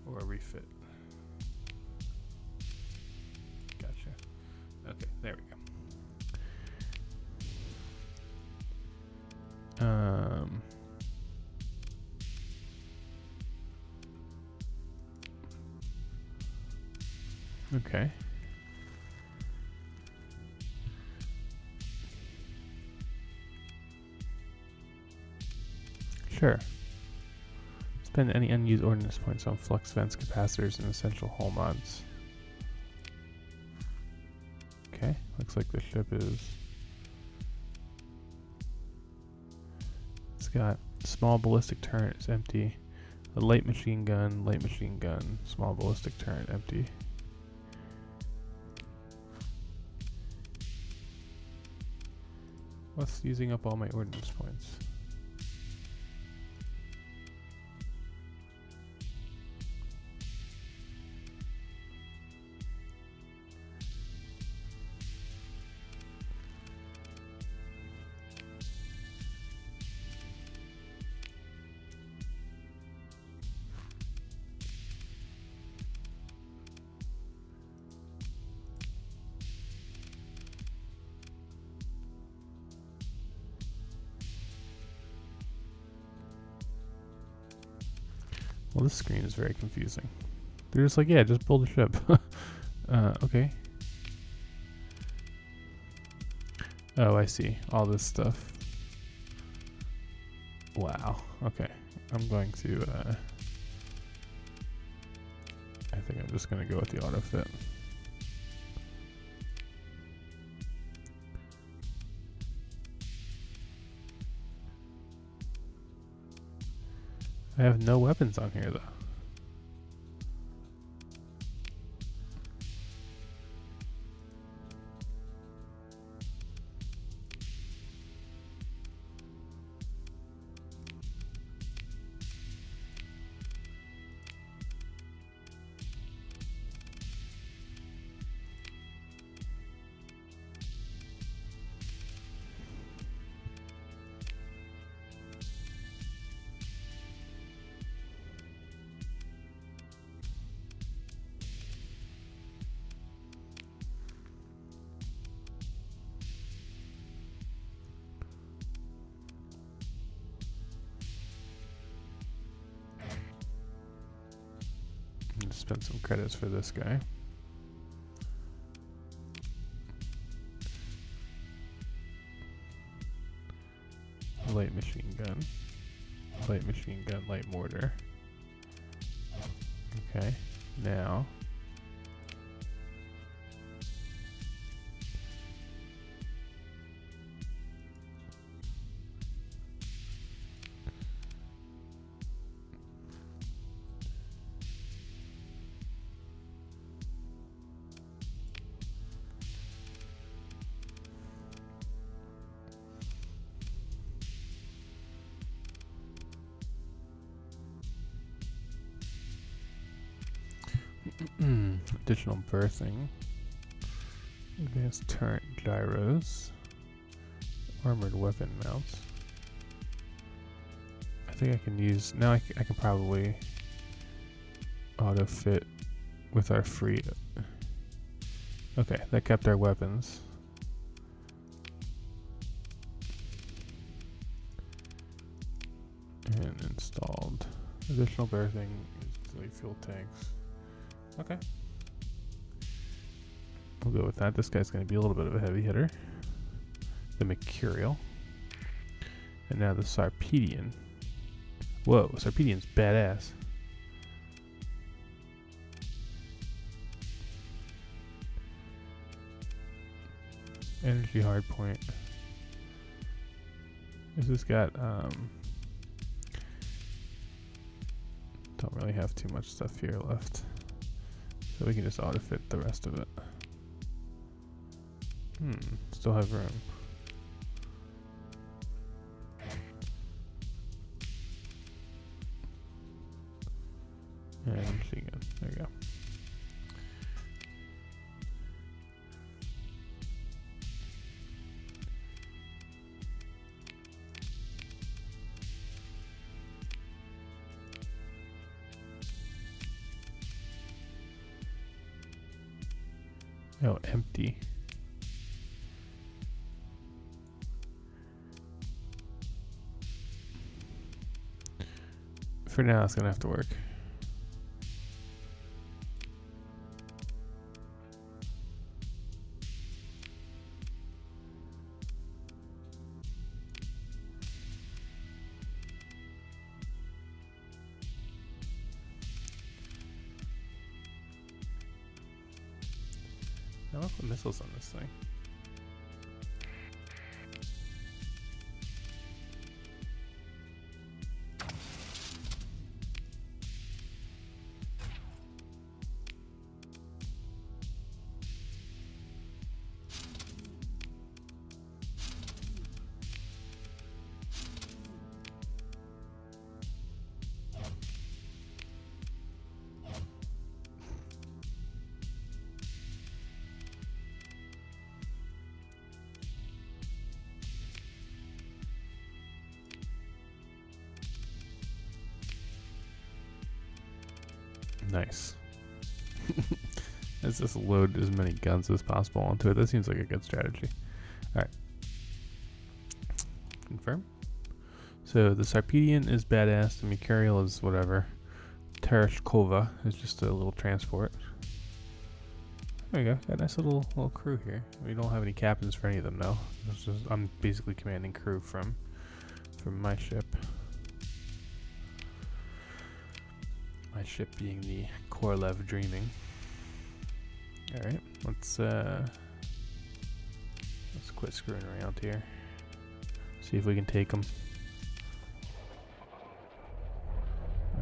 Or a refit? Gotcha. Okay, there we go. Okay. Sure. Spend any unused ordnance points on flux vents, capacitors, and essential hull mods. Okay, looks like the ship is... It's got small ballistic turret, it's empty. A light machine gun, small ballistic turret, empty. What's using up all my ordnance points? Well, this screen is very confusing. They're just like, yeah, just build a ship. Okay. Oh, I see. All this stuff. Wow. Okay. I'm going to, I think I'm just going to go with the autofit. I have no weapons on here, though. Spend some credits for this guy. Light machine gun. Light machine gun, light mortar. Okay, now. Additional berthing. Advanced turret gyros. Armored weapon mounts. I think I can use... Now I can probably auto fit with our free... Okay, that kept our weapons. And installed. Additional berthing, like fuel tanks. Okay. We'll go with that. This guy's going to be a little bit of a heavy hitter. The Mercurial. And now the Sarpedian. Whoa, Sarpedian's badass. Energy hardpoint. This has got, don't really have too much stuff here left. So we can just auto fit the rest of it. Still have room. And machine gun. There we go. Oh, empty. For now, it's gonna have to work. Now I'll put missiles on this thing. Nice. Let's just load as many guns as possible onto it. That seems like a good strategy. Alright. Confirm. So the Sarpedian is badass, the Mercurial is whatever. Tereshkova is just a little transport. There we go. Got a nice little crew here. We don't have any captains for any of them though. I'm basically commanding crew from my ship. My ship being the Korolev Dreaming. All right, let's quit screwing around here. See if we can take them.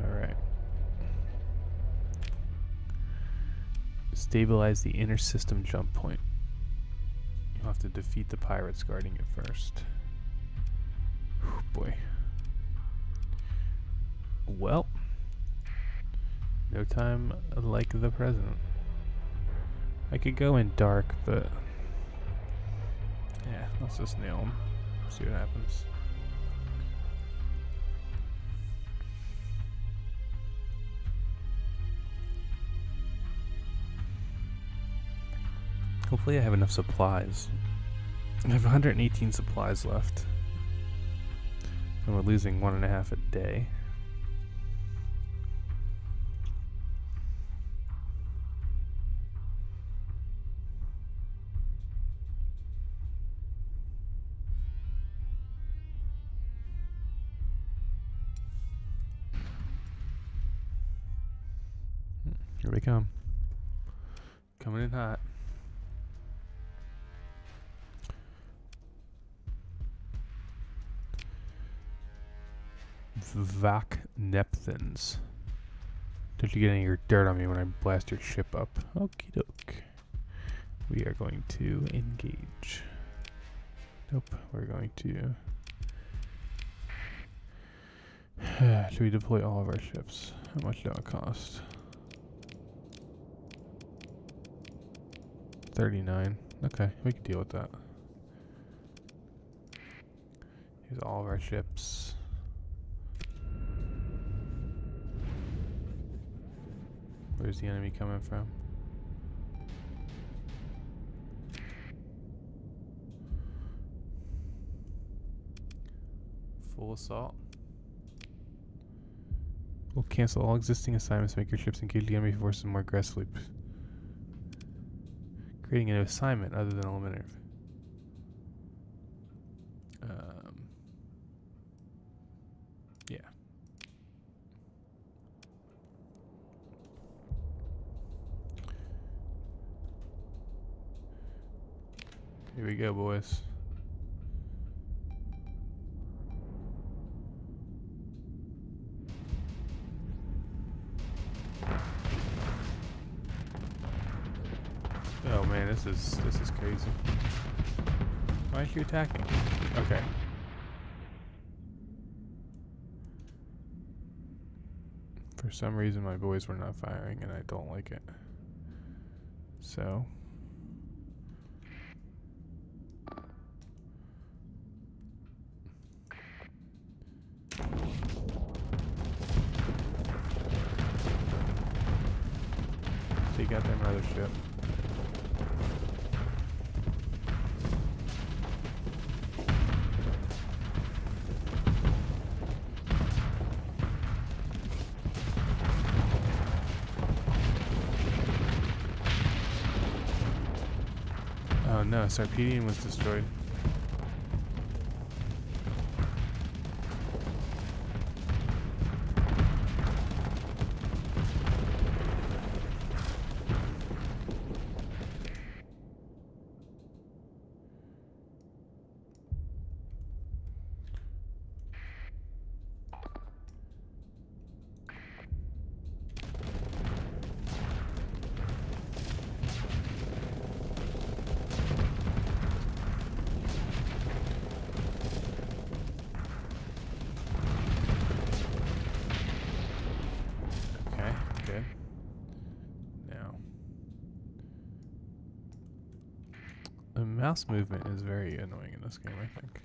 All right. Stabilize the inner system jump point. You'll have to defeat the pirates guarding it first. Whew, boy. Well, no time like the present. I could go in dark, but yeah, let's just nail them. See what happens. Hopefully I have enough supplies. I have 118 supplies left. And we're losing 1.5 a day. Here we come. Coming in hot. Vak Nepthins. Don't you get any of your dirt on me when I blast your ship up. Okie doke. We are going to engage. Nope, we're going to... Should we deploy all of our ships? How much do it cost? 39. Okay, we can deal with that. Here's all of our ships. Where's the enemy coming from? Full assault. We'll cancel all existing assignments to make your ships engage the enemy forces more aggressively. Creating an assignment other than eliminator. Yeah. Here we go, boys. Oh man, this is crazy. Why aren't you attacking? Okay. For some reason my boys were not firing and I don't like it. So take out them other ship. Oh no, Sarpedian was destroyed. Good. Now, the mouse movement is very annoying in this game, I think.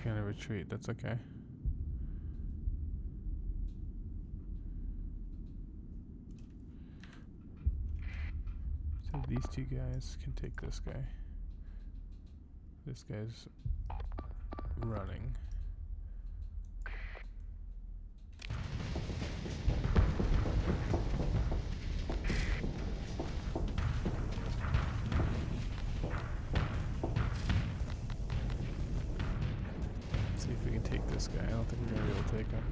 gonna retreat. That's okay. So these two guys can take this guy. This guy's running. Let's see if we can take this guy. I don't think we're gonna be able to take him.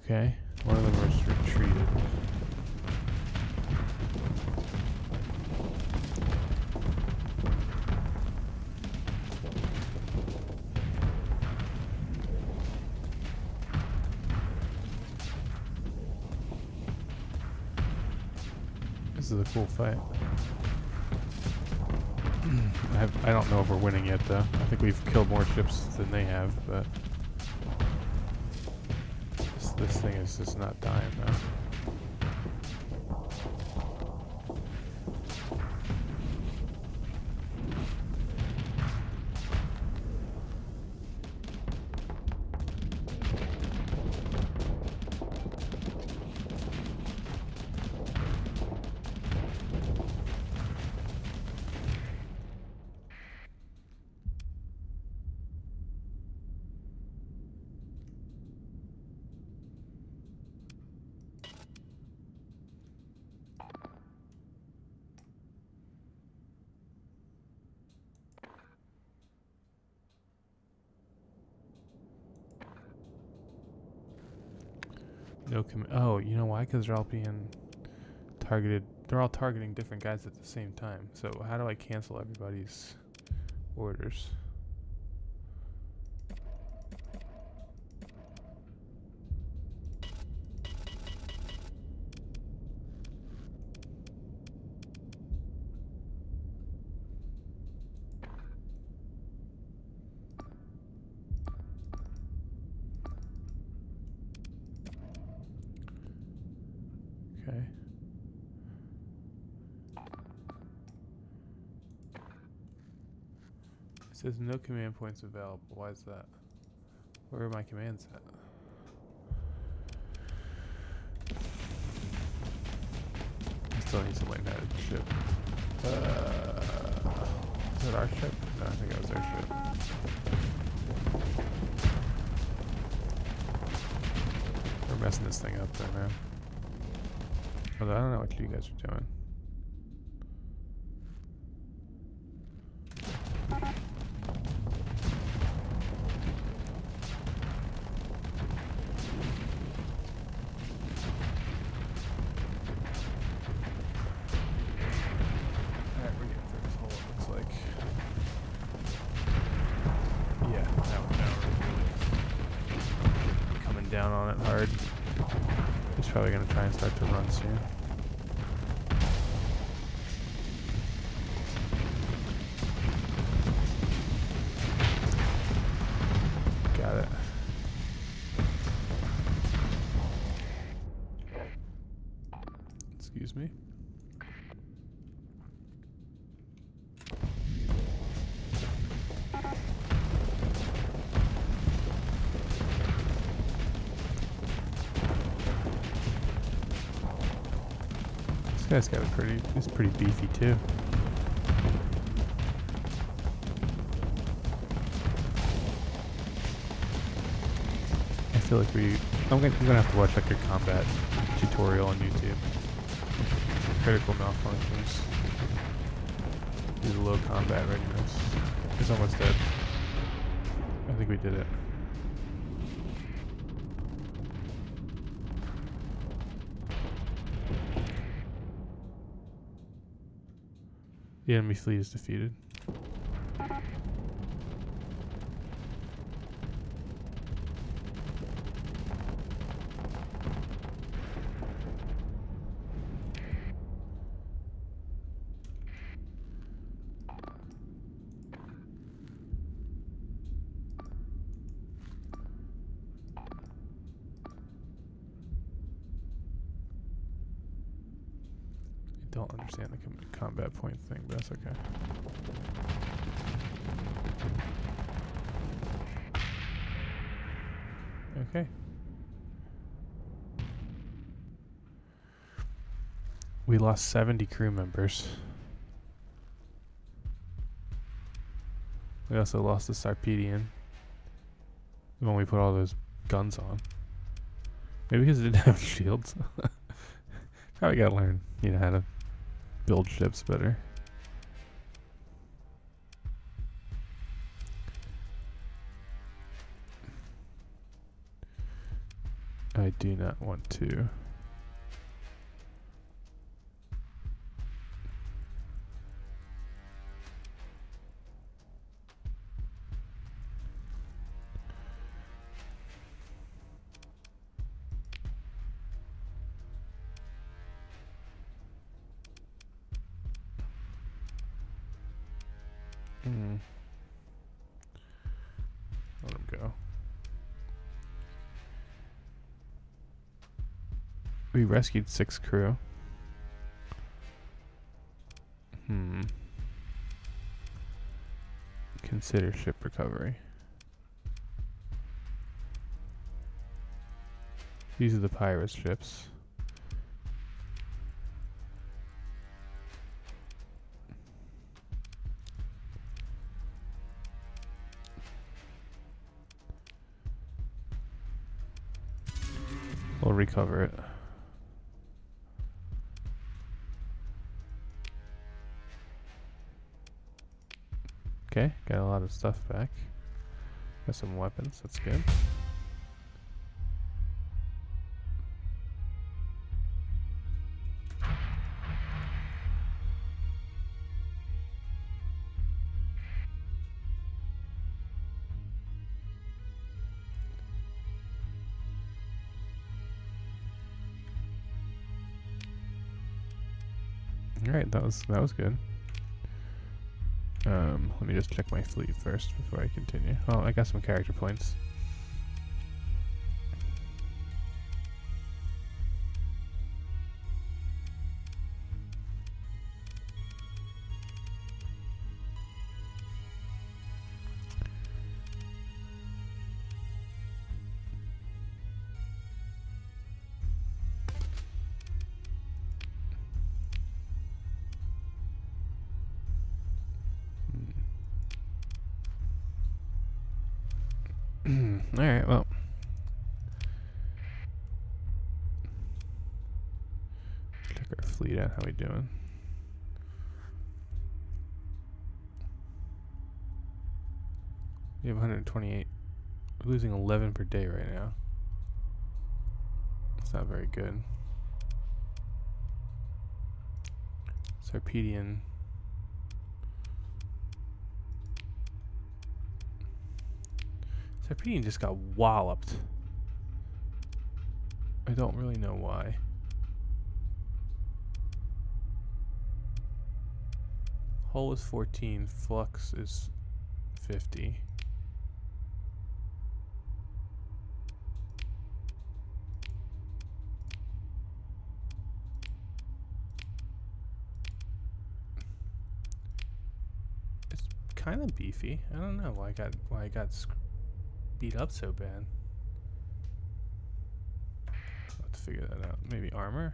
Okay, one of them was retreated. This is a cool fight. I don't know if we're winning yet, though. I think we've killed more ships than they have, but this thing is just not dying now. No oh, you know why? Because they're all being targeted. They're all targeting different guys at the same time. So how do I cancel everybody's orders? Okay. It says no command points available. Why is that? Where are my commands at? I still need to learn how to ship. Is that our ship? No, I think that was our ship. We're messing this thing up there, man. Although I don't know what you guys are doing. Alright, we're getting through this hole, it looks like. Yeah, now we're really coming down on it hard. He's probably going to try and start to run soon. Got it. Excuse me. This guy's got he's pretty beefy too. I feel like I'm gonna have to watch like a combat tutorial on YouTube. Critical malfunctions. Do the low combat readiness. He's almost dead. I think we did it. The enemy fleet is defeated. Don't understand the combat point thing, but that's okay. Okay. We lost 70 crew members. We also lost the Sarpedian when we put all those guns on. Maybe because it didn't have shields. Probably gotta learn, how to build ships better. I do not want to. Let him go. We rescued 6 crew. Consider ship recovery. These are the pirate ships. We'll recover it. Okay, got a lot of stuff back. Got some weapons, that's good. Alright, that was good. Let me just check my fleet first before I continue. Oh, I got some character points. Alright, well. Check our fleet out. How we doing? We have 128. We're losing 11 per day right now. That's not very good. Sarpedian. Sarpedian just got walloped. I don't really know why. Hull is 14, flux is 50. It's kind of beefy. I don't know why I got beat up so bad. I'll have to figure that out. Maybe armor?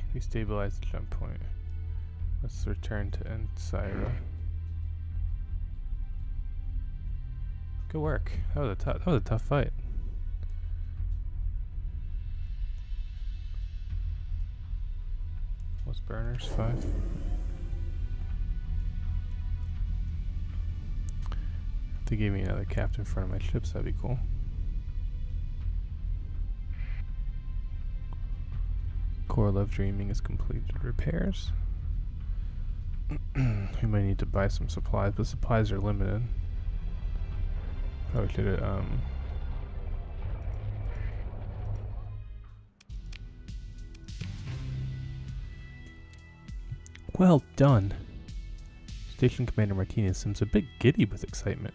Okay, we stabilized the jump point. Let's return to Ensyra. Good work. That was a tough fight. What's burners? 5. If they gave me another captain in front of my ships, that'd be cool. Core Love Dreaming is completed. Repairs. We might need to buy some supplies, but supplies are limited. Probably should have, Well done. Station Commander Martinez seems a bit giddy with excitement.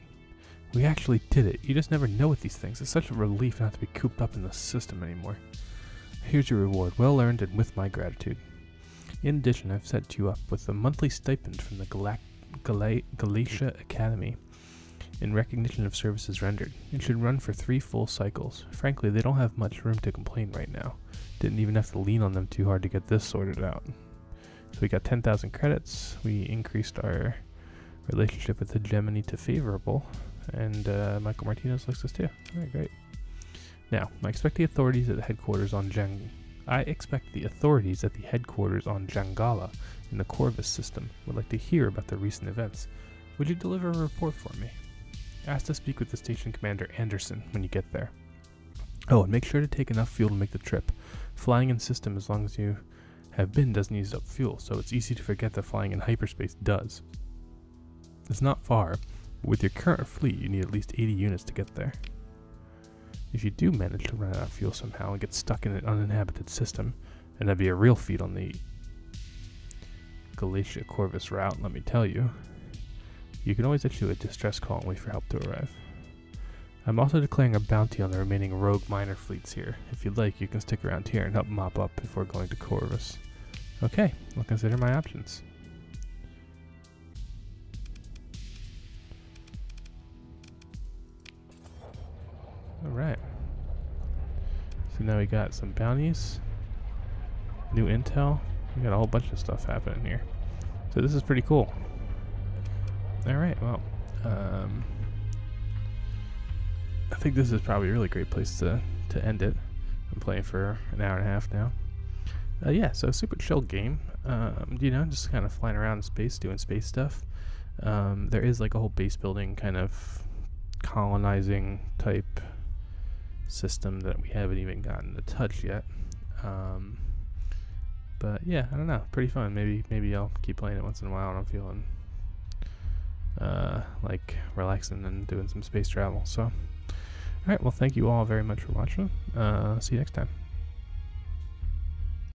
We actually did it. You just never know with these things. It's such a relief not to be cooped up in the system anymore. Here's your reward, well earned and with my gratitude. In addition, I've set you up with a monthly stipend from the Galatia Academy in recognition of services rendered. It should run for 3 full cycles. Frankly, they don't have much room to complain right now. Didn't even have to lean on them too hard to get this sorted out. So we got 10,000 credits. We increased our relationship with Hegemony to favorable, and Michael Martinez likes us too. Alright, great. Now, I expect the authorities at the headquarters on Jangala in the Corvus system would like to hear about the recent events. Would you deliver a report for me? Ask to speak with the station commander Anderson when you get there. Oh, and make sure to take enough fuel to make the trip. Flying in system as long as you have been doesn't use up fuel, so it's easy to forget that flying in hyperspace does. It's not far, but with your current fleet you need at least 80 units to get there. If you do manage to run out of fuel somehow and get stuck in an uninhabited system, and that'd be a real feat on the Galatia Corvus route, let me tell you, you can always issue a distress call and wait for help to arrive. I'm also declaring a bounty on the remaining rogue miner fleets here. If you'd like, you can stick around here and help mop up before going to Corvus. Okay, I'll consider my options. Alright. So now we got some bounties, new intel, we got a whole bunch of stuff happening here. So this is pretty cool. Alright, well, I think this is probably a really great place to end it. I'm playing for an hour and a half now. Yeah, so super chill game. You know, just kind of flying around in space, doing space stuff. There is like a whole base building kind of colonizing type system that we haven't even gotten to touch yet. But yeah, I don't know, pretty fun. Maybe I'll keep playing it once in a while when I'm feeling like relaxing and doing some space travel. So, alright, well, thank you all very much for watching. See you next time.